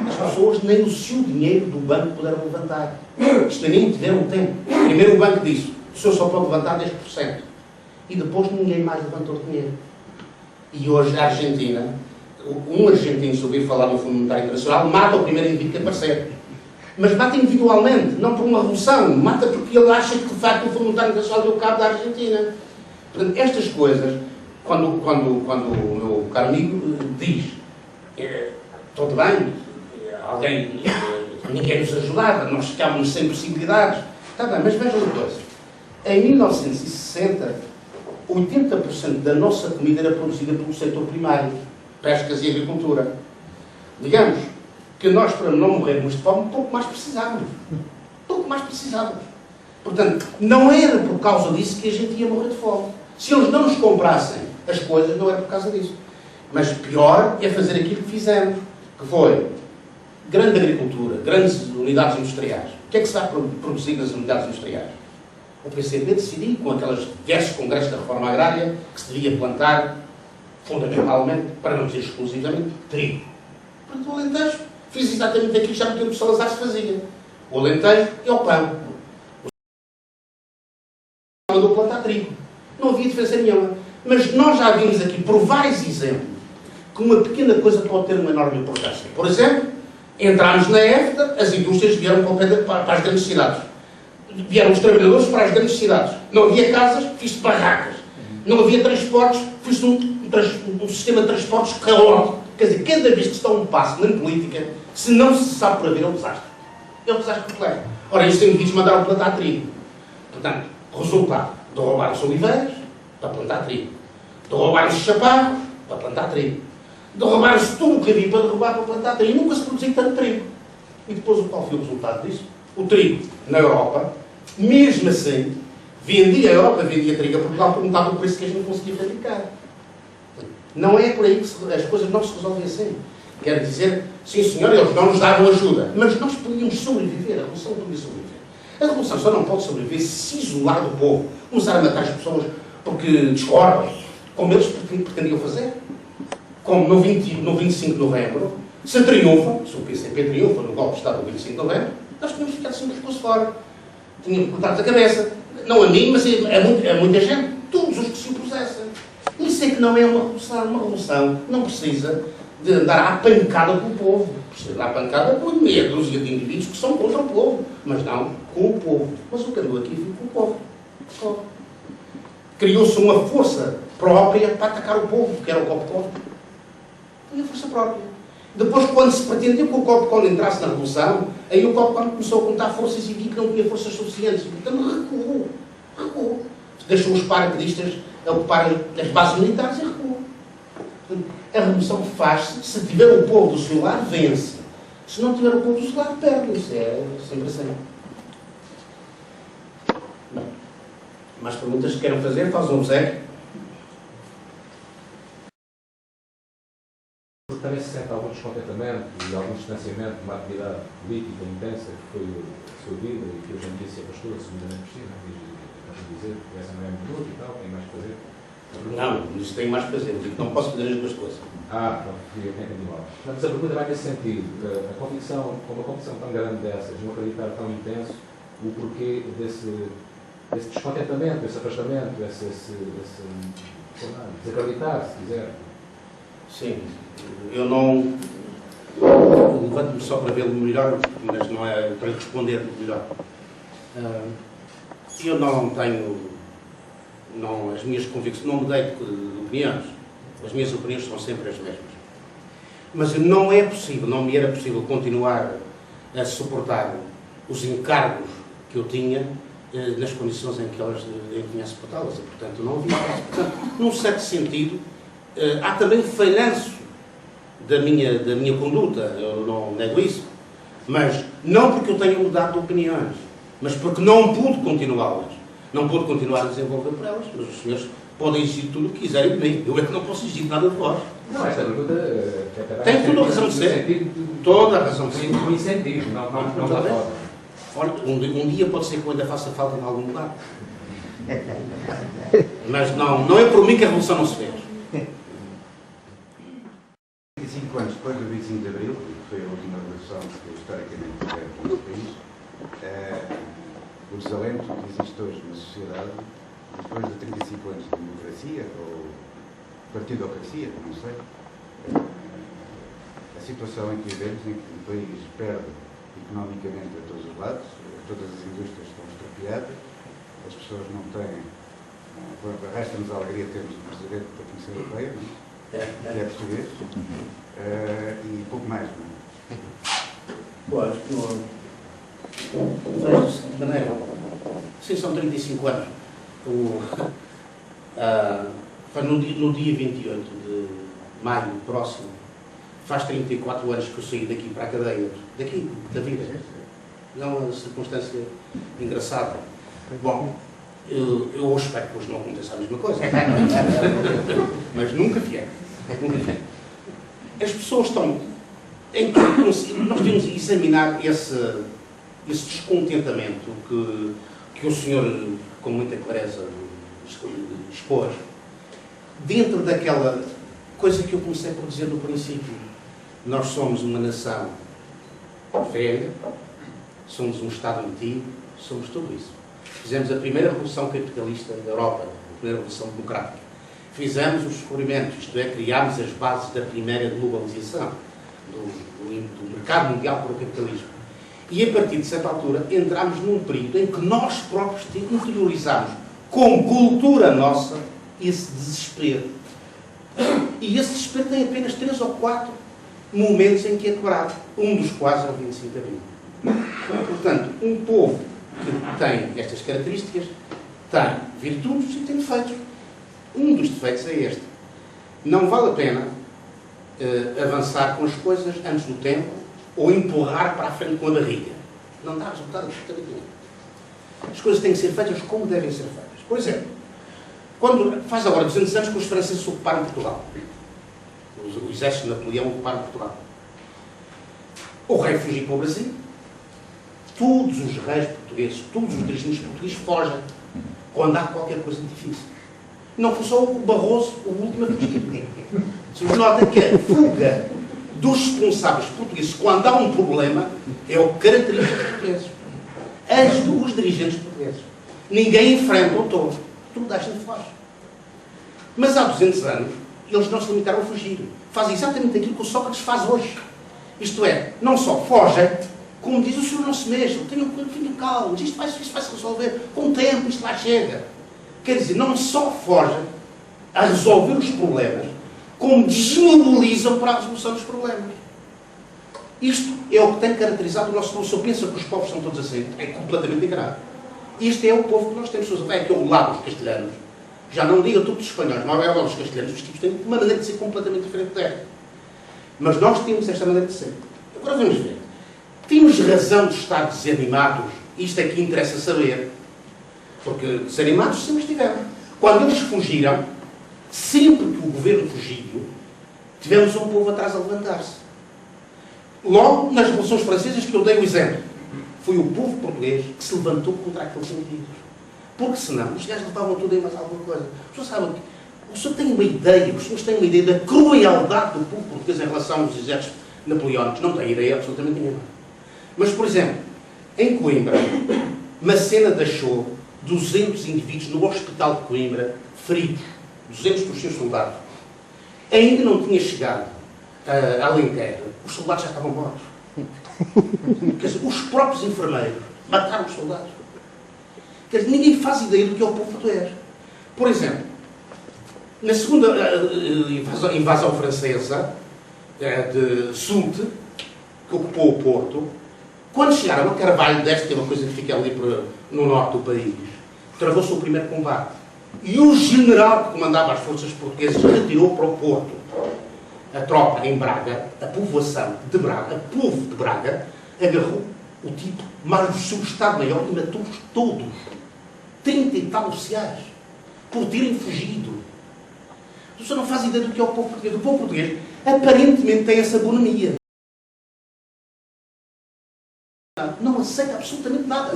as pessoas nem o seu dinheiro do banco puderam levantar. Isto nem tiveram tempo. Primeiro o banco disse: o senhor só pode levantar 10%. E depois ninguém mais levantou dinheiro. E hoje a Argentina, um argentino, se ouvir falar no Fundo Monetário Internacional, mata o primeiro indivíduo que aparecer. Mas mata individualmente, não por uma revolução. Mata porque ele acha que de facto o Fundo Monetário Internacional deu cabo da Argentina. Portanto, estas coisas, quando o meu caro amigo diz tudo bem, alguém, ninguém nos ajudava, nós ficávamos sem possibilidades. Está bem, mas vejam uma coisa. Em 1960, 80% da nossa comida era produzida pelo setor primário, pescas e agricultura. Digamos que nós, para não morrermos de fome, pouco mais precisávamos. Pouco mais precisávamos. Portanto, não era por causa disso que a gente ia morrer de fome. Se eles não nos comprassem as coisas, não era por causa disso. Mas pior é fazer aquilo que fizemos, que foi grande agricultura, grandes unidades industriais. O que é que se vai produzir nas unidades industriais? O PCP decidiu, com aqueles diversos congressos da reforma agrária, que se devia plantar, fundamentalmente, para não dizer exclusivamente, trigo. Portanto, o Alentejo fiz exatamente aquilo que já no tempo de Salazar se fazia. O Alentejo é o pão. O mandou plantar trigo. Não havia diferença nenhuma. Mas nós já vimos aqui, por vários exemplos, que uma pequena coisa pode ter uma enorme importância. Por exemplo, entramos na EFTA, as indústrias vieram para as grandes cidades. Vieram os trabalhadores para as grandes cidades. Não havia casas, fiz-se barracas. Não havia transportes, fiz-se um sistema de transportes caótico. Quer dizer, cada vez que se dá um passo na política, se não se sabe prever, é um desastre. É um desastre completo. Ora, estes indivíduos mandaram plantar trigo. Portanto, resultado, derrubaram os oliveiras para plantar trigo. Derrubaram os chaparros para plantar trigo. Derrubaram-se tudo o que havia para derrubar para plantar trigo. E nunca se produziu tanto trigo. E depois, qual foi o resultado disso? O trigo, na Europa, mesmo assim, a Europa vendia trigo a Portugal por metade do preço que a gente não conseguia fabricar. Não é por aí que as coisas não se resolvem assim. Quer dizer, sim senhor, eles não nos davam ajuda, mas nós podíamos sobreviver, a Revolução podia sobreviver. A Revolução só não pode sobreviver se isolar do povo, começar a matar as pessoas porque discordam, como eles pretendiam fazer. Como no 25 de novembro, se triunfam, se o PCP triunfa no golpe de Estado do 25 de novembro, nós tínhamos ficado sem os pescoços fora. Tínhamos cortado a cabeça. Não a mim, mas a muita gente. Todos os que se opusessem. Isso é que não é uma revolução. Uma revolução não precisa de andar à pancada com o povo. Precisa de andar à pancada com meia dúzia de indivíduos que são contra o povo. Mas não com o povo. Mas o que andou aqui foi com o povo. Criou-se uma força própria para atacar o povo, que era o COPCON. Foi a força própria. Depois, quando se pretendia que o COPCON entrasse na Revolução, aí o COPCON começou a contar forças e viu que não tinha forças suficientes. Portanto, recuou. Deixou os paraquedistas a ocuparem as bases militares e recuou. Portanto, a Revolução faz-se, se tiver o povo do seu lado, vence. Se não tiver o povo do seu lado, perde. Isso é sempre assim. Bem, mais perguntas que queiram fazer? Fazem um Zé.
Também se sente algum descontentamento e algum distanciamento de uma atividade política intensa que foi a sua vida e que hoje em dia se afastou, assumidamente possível, vamos dizer, que essa não é muito boa e tal, tem mais que fazer?
Não, isso tem mais que fazer, não posso fazer as duas coisas.
Pronto, eu entendi mal. Mas a pergunta vai nesse sentido, a convicção, com uma convicção tão grande dessas, um acreditar tão intenso, o porquê desse descontentamento, desse afastamento, esse sei lá, desacreditar, se quiser.
Sim, eu não... Levanto-me só para vê-lo melhor, mas não é para responder melhor. Eu não tenho... as minhas convicções, não mudei de opiniões. As minhas opiniões são sempre as mesmas. Mas não é possível, não me era possível continuar a suportar os encargos que eu tinha nas condições em que eu tinha a suportá-las. Portanto, não havia... Portanto, num certo sentido, há também falhanço da minha conduta, eu não nego isso, mas não porque eu tenha mudado de opiniões, mas porque não pude continuá-las. Não pude continuar a desenvolver por elas, mas os senhores podem exigir tudo o que quiserem de mim. Eu é que não posso exigir nada de vós.
Não, esta pergunta
tem toda a razão de ser. Toda a razão de ser.
Um incentivo, não dá falta.
Olha, um dia pode ser que eu ainda faça falta em algum lugar. Mas não é por mim que a Revolução não se fez.
25 anos depois do 25 de Abril, que foi a última revolução que historicamente tivemos no nosso país, o desalento que existe hoje na sociedade, depois de 35 anos de democracia, ou partidocracia, não sei, a situação em que vivemos, em que o país perde economicamente a todos os lados, todas as indústrias estão estropiadas, as pessoas não têm... Resta-nos a alegria de termos um presidente da Comissão Europeia, que é português, e pouco mais, não é?
Pois, veja-se de maneira. Sim, são 35 anos. No dia 28 de maio próximo, faz 34 anos que eu saí daqui para a cadeia, daqui, da vida. É uma circunstância engraçada. Bom, Eu espero que hoje não aconteça a mesma coisa. Mas nunca vier. As pessoas estão... Nós devemos examinar esse descontentamento que o senhor, com muita clareza, expôs, dentro daquela coisa que eu comecei por dizer no princípio. Nós somos uma nação velha, somos um Estado antigo, somos tudo isso. Fizemos a primeira revolução capitalista da Europa, a primeira revolução democrática. Fizemos os descobrimentos, isto é, criámos as bases da primeira globalização, do mercado mundial para o capitalismo. E a partir de certa altura entramos num período em que nós próprios interiorizamos como cultura nossa esse desespero. E esse desespero tem apenas 3 ou 4 momentos em que é quebrado, um dos quais é o 25 de Abril. Portanto, um povo que tem estas características tem virtudes e tem defeitos. Um dos defeitos é este. Não vale a pena avançar com as coisas antes do tempo ou empurrar para a frente com a barriga. Não dá resultado absolutamente nenhum. As coisas têm que ser feitas como devem ser feitas. Por exemplo, quando faz agora 200 anos que os franceses ocuparam Portugal. O exército de Napoleão ocuparam Portugal. O rei fugiu para o Brasil. Todos os reis portugueses, todos os dirigentes portugueses fogem quando há qualquer coisa difícil. Não foi só o Barroso o último a fugir. Se nota que a fuga dos responsáveis portugueses quando há um problema é o que caracteriza os portugueses. Os dirigentes portugueses. Ninguém enfrenta o touro. Tudo deixa de foge. Mas há 200 anos eles não se limitaram a fugir. Fazem exatamente aquilo que o Sócrates faz hoje. Isto é, não só fogem, como diz o senhor, não se mexa, tenham calma, isto vai se resolver, com o tempo isto lá chega. Quer dizer, não só fogem a resolver os problemas, como desmobilizam para a resolução dos problemas. Isto é o que tem caracterizado o nosso povo. Se eu penso que os povos são todos assim, é completamente enganado. Isto é o povo que nós temos. É aquele lado dos castelhanos. Já não digo a todos os espanhóis, mas é os castelhanos, os tipos têm uma maneira de ser completamente diferente desta. Mas nós temos esta maneira de ser. Agora vamos ver. Temos razão de estar desanimados? Isto é que interessa saber. Porque desanimados sempre estiveram. Quando eles fugiram, sempre que o governo fugiu, tivemos um povo atrás a levantar-se. Logo, nas revoluções francesas, que eu dei o exemplo, foi o povo português que se levantou contra aqueles indivíduos. Porque senão, os gajos levavam tudo em mais alguma coisa. Os senhores sabem que o senhor tem uma ideia, os senhores têm uma ideia da crueldade do povo português em relação aos exércitos napoleónicos. Não têm ideia absolutamente nenhuma. Mas, por exemplo, em Coimbra, Macena deixou 200 indivíduos no hospital de Coimbra feridos. 200 dos seus soldados. Ainda não tinha chegado a Alenquer, os soldados já estavam mortos. Quer dizer, os próprios enfermeiros mataram os soldados. Quer dizer, ninguém faz ideia do que é o povo português. Por exemplo, na segunda invasão francesa de Soult, que ocupou o Porto, quando chegaram a Carvalho deste, que é uma coisa que fica ali no norte do país, travou-se o primeiro combate. E o general que comandava as forças portuguesas retirou para o Porto a tropa em Braga, a povoação de Braga, o povo de Braga, agarrou o tipo, mas o seu Estado-Maior e matou-os todos. 30 e tal oficiais, por terem fugido. O senhor não faz ideia do que é o povo português. O povo português aparentemente tem essa bonomia. Não aceita absolutamente nada.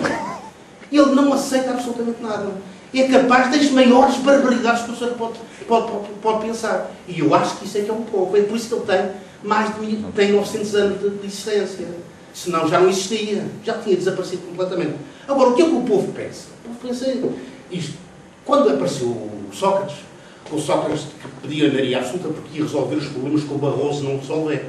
Ele não aceita absolutamente nada. É capaz das maiores barbaridades que o senhor pode pensar. E eu acho que isso é que é um povo. É por isso que ele tem 900 anos de existência. Senão já não existia. Já tinha desaparecido completamente. Agora, o que é que o povo pensa? O povo pensa isto. Quando apareceu o Sócrates que pedia a maioria absoluta porque ia resolver os problemas que o Barroso não resolveu.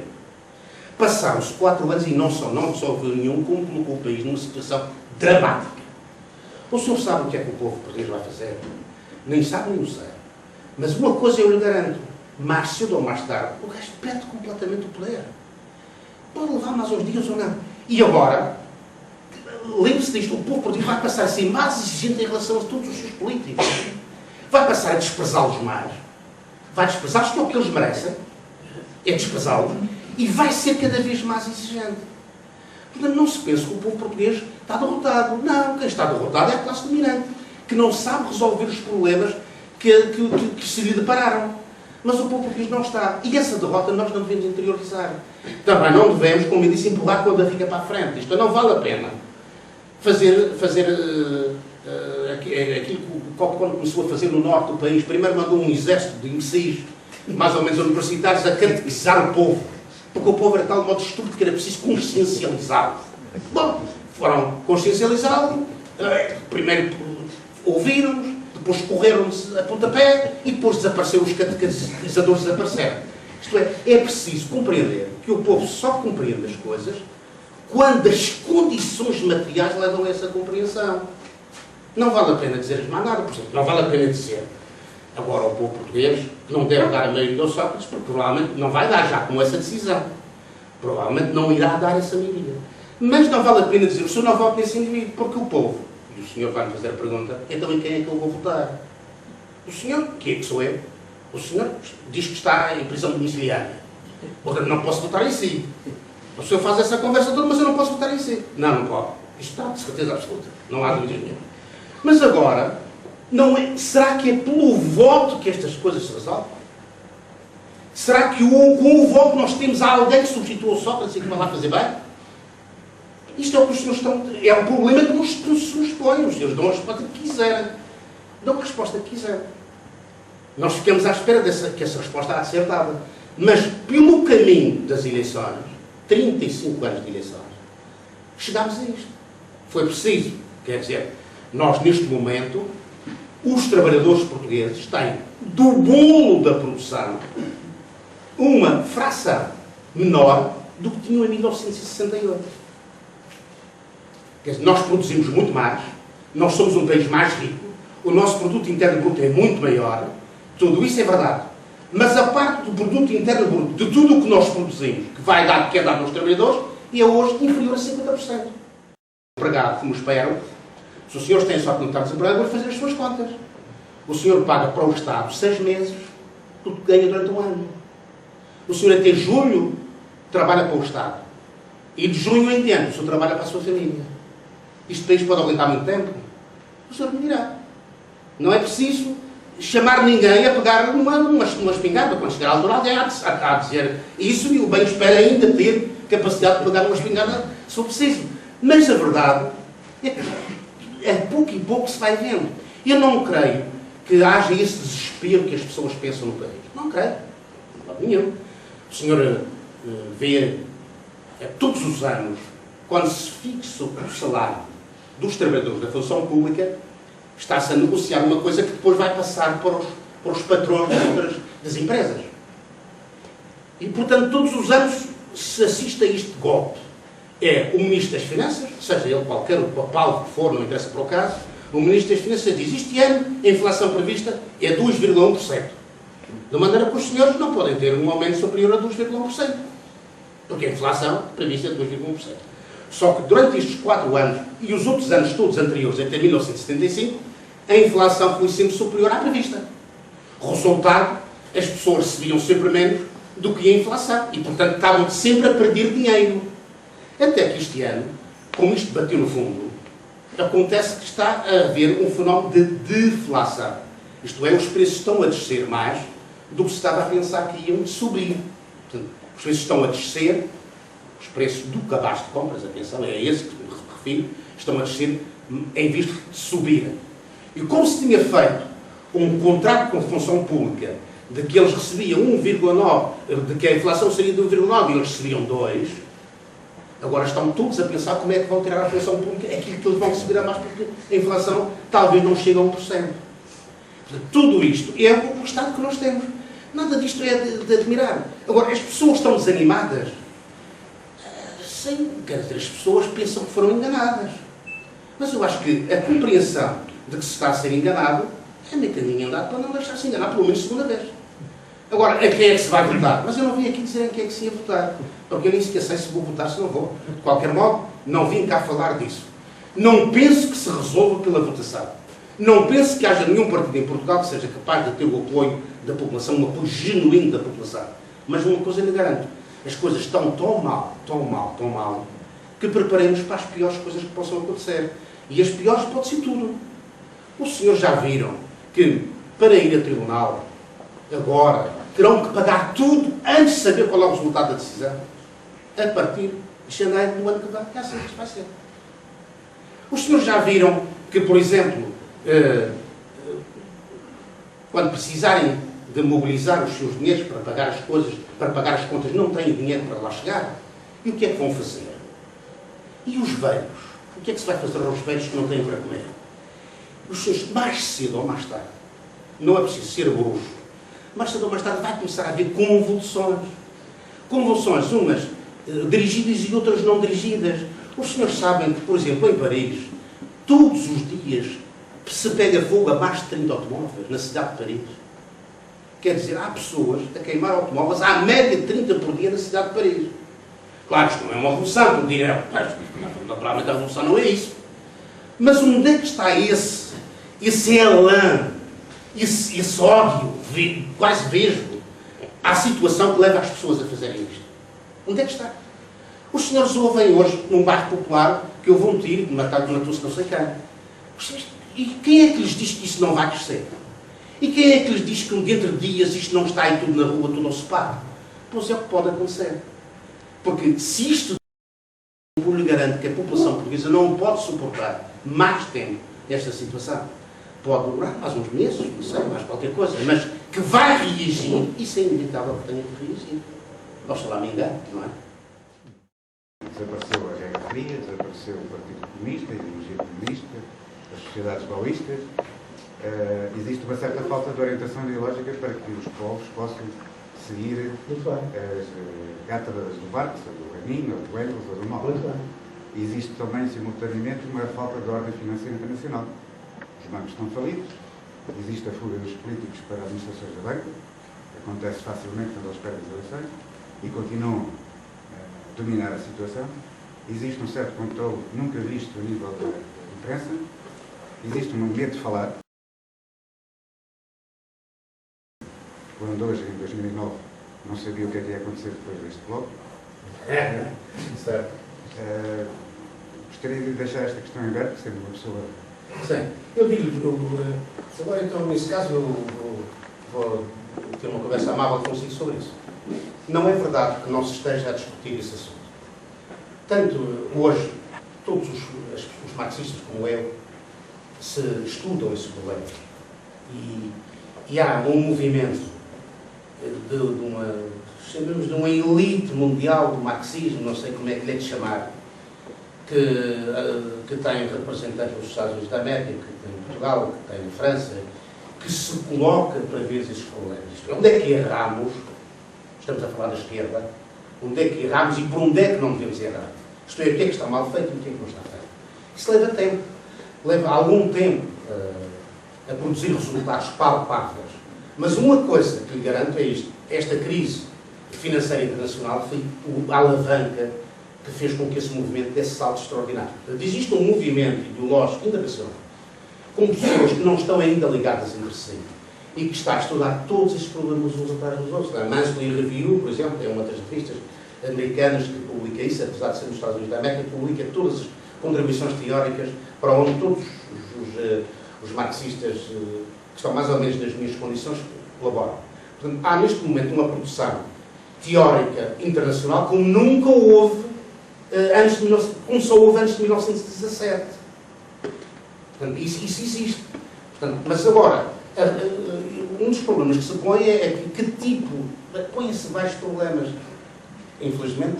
Passaram-se 4 anos e não resolveu nenhum, como colocou o país numa situação dramática. O senhor sabe o que é que o povo português vai fazer? Nem sabe, nem o sei. Mas uma coisa eu lhe garanto. Mais cedo ou mais tarde, o gajo perde completamente o poder. Pode levar mais uns dias ou não. E agora, lembre-se disto, o povo português vai passar a ser mais exigente em relação a todos os seus políticos. Vai passar a desprezá-los mais. Vai desprezá-los, que é o que eles merecem. É desprezá-los. E vai ser cada vez mais exigente. Portanto, não se pense que o povo português está derrotado. Não, quem está derrotado é a classe dominante. que não sabe resolver os problemas que se lhe depararam. Mas o povo português não está. E essa derrota nós não devemos interiorizar. Também não devemos, como eu disse, empurrar com a barriga para a frente. Isto não vale a pena fazer aquilo que o Copcon começou a fazer no norte do país. Primeiro mandou um exército de imbecis, mais ou menos universitários, a catequizar o povo. Porque o povo era de tal modo estúpido que era preciso consciencializá-lo. Bom, foram consciencializá-lo, primeiro ouviram-nos, depois correram-se a pontapé e depois desapareceram os catequizadores, desapareceram. Isto é preciso compreender que o povo só compreende as coisas quando as condições materiais levam a essa compreensão. Não vale a pena dizer mais nada, por exemplo, não vale a pena dizer agora ao povo português que não deve dar a maioria aos Sócrates, porque provavelmente não vai dar já com essa decisão. Provavelmente não irá dar essa maioria. Mas não vale a pena dizer o senhor não vota nesse indivíduo, porque o povo, e o senhor vai-me fazer a pergunta, então em quem é que eu vou votar? O senhor, que é que sou eu? O senhor diz que está em prisão domiciliária. Portanto, não posso votar em si. O senhor faz essa conversa toda, mas eu não posso votar em si. Não pode. Isto está de certeza absoluta. Não há dúvida nenhuma. Mas agora, não é, será que é pelo voto que estas coisas se resolvem? Será que com o voto nós temos alguém que substitua o Sócrates e que vai lá fazer bem? Isto é o que os senhores estão... É o problema que nos põem. Os senhores dão a resposta que quiserem. Dão a resposta que quiserem. Nós ficamos à espera que essa resposta há de ser dada. Mas pelo caminho das eleições, 35 anos de eleições, chegámos a isto. Foi preciso. Quer dizer, nós neste momento, os trabalhadores portugueses têm do bolo da produção uma fração menor do que tinham em 1968. Quer dizer, nós produzimos muito mais, nós somos um país mais rico, o nosso produto interno bruto é muito maior, tudo isso é verdade. Mas a parte do produto interno bruto, de tudo o que nós produzimos, que é dado aos trabalhadores, é hoje inferior a 50%. O empregado, como esperam, se os senhores têm sorte de não estar desempregado, vão fazer as suas contas. O senhor paga para o Estado 6 meses, tudo que ganha durante um ano. O senhor até julho trabalha para o Estado. E de junho em diante, o senhor trabalha para a sua família. Este país pode aguentar muito tempo? O senhor me dirá. Não é preciso chamar ninguém a pegar numa espingarda. Quando chegar à altura, alguém há de dizer isso, e o bem espera ainda ter capacidade de pegar numa espingarda se for preciso. Mas a verdade é que é pouco e pouco se vai vendo. Eu não creio que haja esse desespero que as pessoas pensam no país. Não creio. Não há nenhum. O senhor vê todos os anos, quando se fixa o salário dos trabalhadores da função pública, está-se a negociar uma coisa que depois vai passar para os patrões das empresas. E, portanto, todos os anos se assiste a este golpe. É o Ministro das Finanças, seja ele qualquer o papal que for, não interessa para o caso, o Ministro das Finanças diz: este ano a inflação prevista é 2,1%. De maneira que os senhores não podem ter um aumento superior a 2,1%. Porque a inflação prevista é 2,1%. Só que durante estes 4 anos, e os outros anos todos anteriores, até 1975, a inflação foi sempre superior à prevista. Resultado, as pessoas recebiam sempre menos do que a inflação. E, portanto, estavam sempre a perder dinheiro. Até que este ano, como isto bateu no fundo, acontece que está a haver um fenómeno de deflação. Isto é, os preços estão a descer mais do que se estava a pensar que iam subir. Portanto, os preços estão a descer, os preços do cabaz de compras, atenção, é esse que me refiro, estão a descer em vez de subir. E como se tinha feito um contrato com a função pública de que eles recebiam 1,9, de que a inflação seria de 1,9 e eles recebiam 2, agora estão todos a pensar como é que vão tirar a função pública aquilo que eles vão receber a mais, porque a inflação talvez não chegue a 1%. Portanto, tudo isto é o estado que nós temos. Nada disto é de admirar. Agora, as pessoas estão desanimadas. Sim, quer dizer, as pessoas pensam que foram enganadas. Mas eu acho que a compreensão de que se está a ser enganado é meio caminho andado para não deixar-se enganar, pelo menos segunda vez. Agora, a quem é que se vai votar? Mas eu não vim aqui dizer a quem é que se ia votar. Porque eu nem sequer sei se vou votar, se não vou. De qualquer modo, não vim cá falar disso. Não penso que se resolva pela votação. Não penso que haja nenhum partido em Portugal que seja capaz de ter o apoio da população, um apoio genuíno da população. Mas uma coisa lhe garanto, as coisas estão tão mal, que preparemos para as piores coisas que possam acontecer. E as piores pode ser tudo. Os senhores já viram que, para ir a tribunal, agora, terão que pagar tudo antes de saber qual é o resultado da decisão? A partir de janeiro do ano que vem, é assim que isto vai ser. Os senhores já viram que, por exemplo, quando precisarem de mobilizar os seus dinheiros para pagar as coisas, para pagar as contas, não têm dinheiro para lá chegar? E o que é que vão fazer? E os velhos? O que é que se vai fazer aos velhos que não têm para comer? Os senhores, mais cedo ou mais tarde, não é preciso ser bruxo, mais cedo ou mais tarde vai começar a haver convulsões. Convulsões, umas dirigidas e outras não dirigidas. Os senhores sabem que, por exemplo, em Paris, todos os dias se pega fogo a mais de 30 automóveis na cidade de Paris. Quer dizer, há pessoas a queimar automóveis à média de 30 por dia na cidade de Paris. Claro, isto não é uma revolução, como dirão. Naturalmente a revolução não é isso. Mas onde é que está esse elan, esse ódio, quase vesgo, à situação que leva as pessoas a fazerem isto? Onde é que está? Os senhores ouvem hoje, num bairro popular, que houve um tiro, que matou-se não sei quem. E quem é que lhes diz que isso não vai crescer? E quem é que lhes diz que dentro de dias isto não está aí tudo na rua, tudo ao separo? Pois é o que pode acontecer. Porque se isto eu lhe garanto que a população portuguesa não pode suportar mais tempo esta situação. Pode durar mais uns meses, não sei, mais qualquer coisa, mas que vai reagir, isso é inevitável que tenha que reagir. Oxalá me engano, não é?
Desapareceu a Guerra Fria, desapareceu o Partido Comunista, a ideologia comunista, as sociedades maoístas. Existe uma certa falta de orientação ideológica para que os povos possam seguir as cátedras do Marx, do Lenin, do Engels ou do Mao. Existe também, simultaneamente, uma falta de ordem financeira internacional. Os bancos estão falidos, existe a fuga dos políticos para as administrações da banca, acontece facilmente quando eles perdem as eleições e continuam a dominar a situação. Existe um certo controle nunca visto a nível da imprensa, existe um medo de falar. Quando hoje, em 2009, não sabia o que é que ia acontecer depois deste bloco.
Certo.
Gostaria de deixar esta questão aberta, sendo uma pessoa...
Sim. Eu digo, agora então, nesse caso, eu vou ter uma conversa amável consigo sobre isso. Não é verdade que não se esteja a discutir esse assunto. Tanto hoje, todos os marxistas como eu, se estudam esses problemas. E há um movimento chamamos de uma elite mundial do marxismo, não sei como é que lhe é de chamar, que tem representantes dos Estados Unidos da América, que tem em Portugal, que tem em França, que se coloca para ver esses problemas. Onde é que erramos? Estamos a falar da esquerda. Onde é que erramos e por onde é que não devemos errar? Isto é, o que é que está mal feito e o que é que não está feito. Isso leva tempo. Leva algum tempo a produzir resultados palpáveis. Mas uma coisa que lhe garanto é isto. Esta crise financeira internacional foi a alavanca que fez com que esse movimento desse salto extraordinário. Existe um movimento ideológico internacional com pessoas que não estão ainda ligadas entre si e que está a estudar todos estes problemas uns atrás dos outros. A Monthly Review, por exemplo, é uma das revistas americanas que publica isso, apesar de ser nos Estados Unidos da América, publica todas as contribuições teóricas para onde todos os marxistas que estão mais ou menos nas minhas condições colaboram. Portanto, há neste momento uma produção teórica internacional como nunca houve como só houve antes de 1917. Portanto, isso existe. Portanto, mas agora, um dos problemas que se põe é que tipo, põem-se vários problemas. Infelizmente,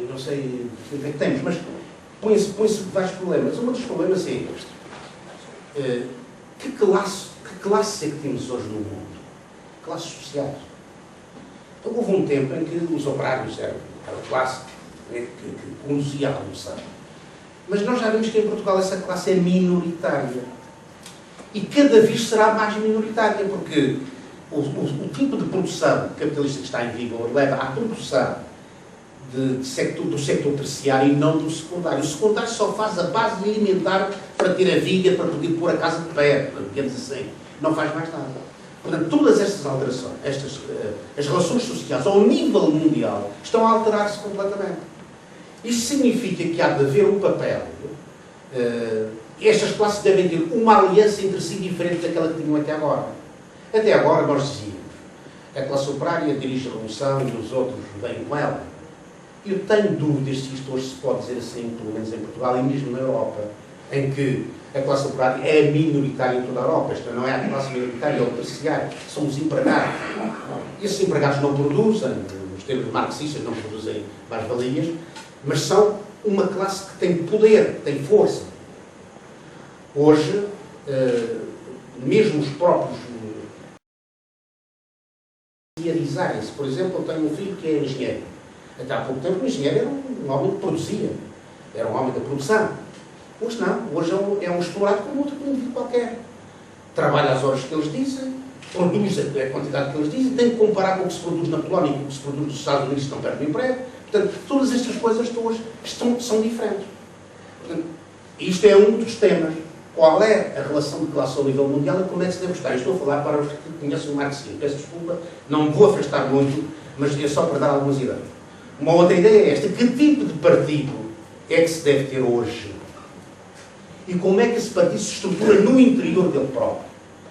não sei o que é que temos, mas põem-se vários problemas. Um dos problemas é este. Que classe é que temos hoje no mundo? Classes sociais. Então, houve um tempo em que os operários eram a classe que conduzia a revolução. Mas nós já vimos que em Portugal essa classe é minoritária. E cada vez será mais minoritária, porque o tipo de produção capitalista que está em vigor leva à produção do setor terciário e não do secundário. O secundário só faz a base alimentar para ter a viga, para poder pôr a casa de pé, digamos assim. Não faz mais nada. Portanto, todas estas alterações, as relações sociais ao nível mundial, estão a alterar-se completamente. Isto significa que há de haver um papel estas classes devem ter uma aliança entre si diferente daquela que tinham até agora. Até agora nós dizíamos, a classe operária dirige a revolução e os outros vêm com ela. Eu tenho dúvidas se isto hoje se pode dizer assim, pelo menos em Portugal e mesmo na Europa, em que a classe operária é minoritária em toda a Europa. Esta não é a classe minoritária, é o terciário, são os empregados. E esses empregados não produzem, nos termos marxistas, não produzem mais-valias, mas são uma classe que tem poder, tem força. Hoje, mesmo os próprios engenheirizarem-se. Por exemplo, eu tenho um filho que é engenheiro. Até há pouco tempo o engenheiro era um homem que produzia, era um homem da produção. Hoje não, hoje é um explorado como outro indivíduo qualquer. Trabalha as horas que eles dizem, produz a quantidade que eles dizem, tem que comparar com o que se produz na Polónia e com o que se produz nos Estados Unidos, que estão perto do emprego. Portanto, todas estas coisas hoje são diferentes. Portanto, isto é um dos temas. Qual é a relação de classe ao nível mundial e como é que se deve estar? Estou a falar para os que conhecem o marxismo. Peço desculpa, não me vou afastar muito, mas é só para dar algumas ideias. Uma outra ideia é esta. Que tipo de partido é que se deve ter hoje? E como é que esse partido se estrutura no interior dele próprio?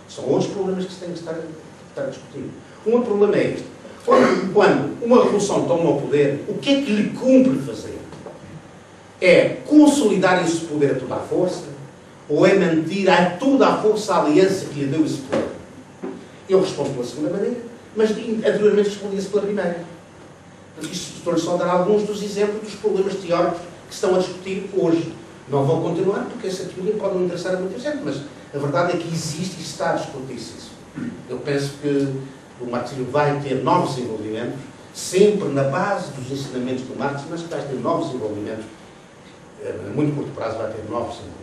São outros problemas que se têm que estar a discutir. Um outro problema é este. Quando uma revolução toma o poder, o que é que lhe cumpre fazer? É consolidar esse poder a toda a força? Ou é mentir a toda a força a aliança que lhe deu esse poder? Eu respondo pela segunda maneira, mas anteriormente respondia-se pela primeira. Estou-lhe só a dar alguns dos exemplos dos problemas teóricos que se estão a discutir hoje. Não vou continuar, porque essa teoria pode não interessar a muita gente, mas a verdade é que existe e está a discutir-se isso. Eu penso que o marxismo vai ter novos desenvolvimentos, sempre na base dos ensinamentos do Marx, mas que vai ter novos desenvolvimentos, a muito curto prazo vai ter novos desenvolvimentos.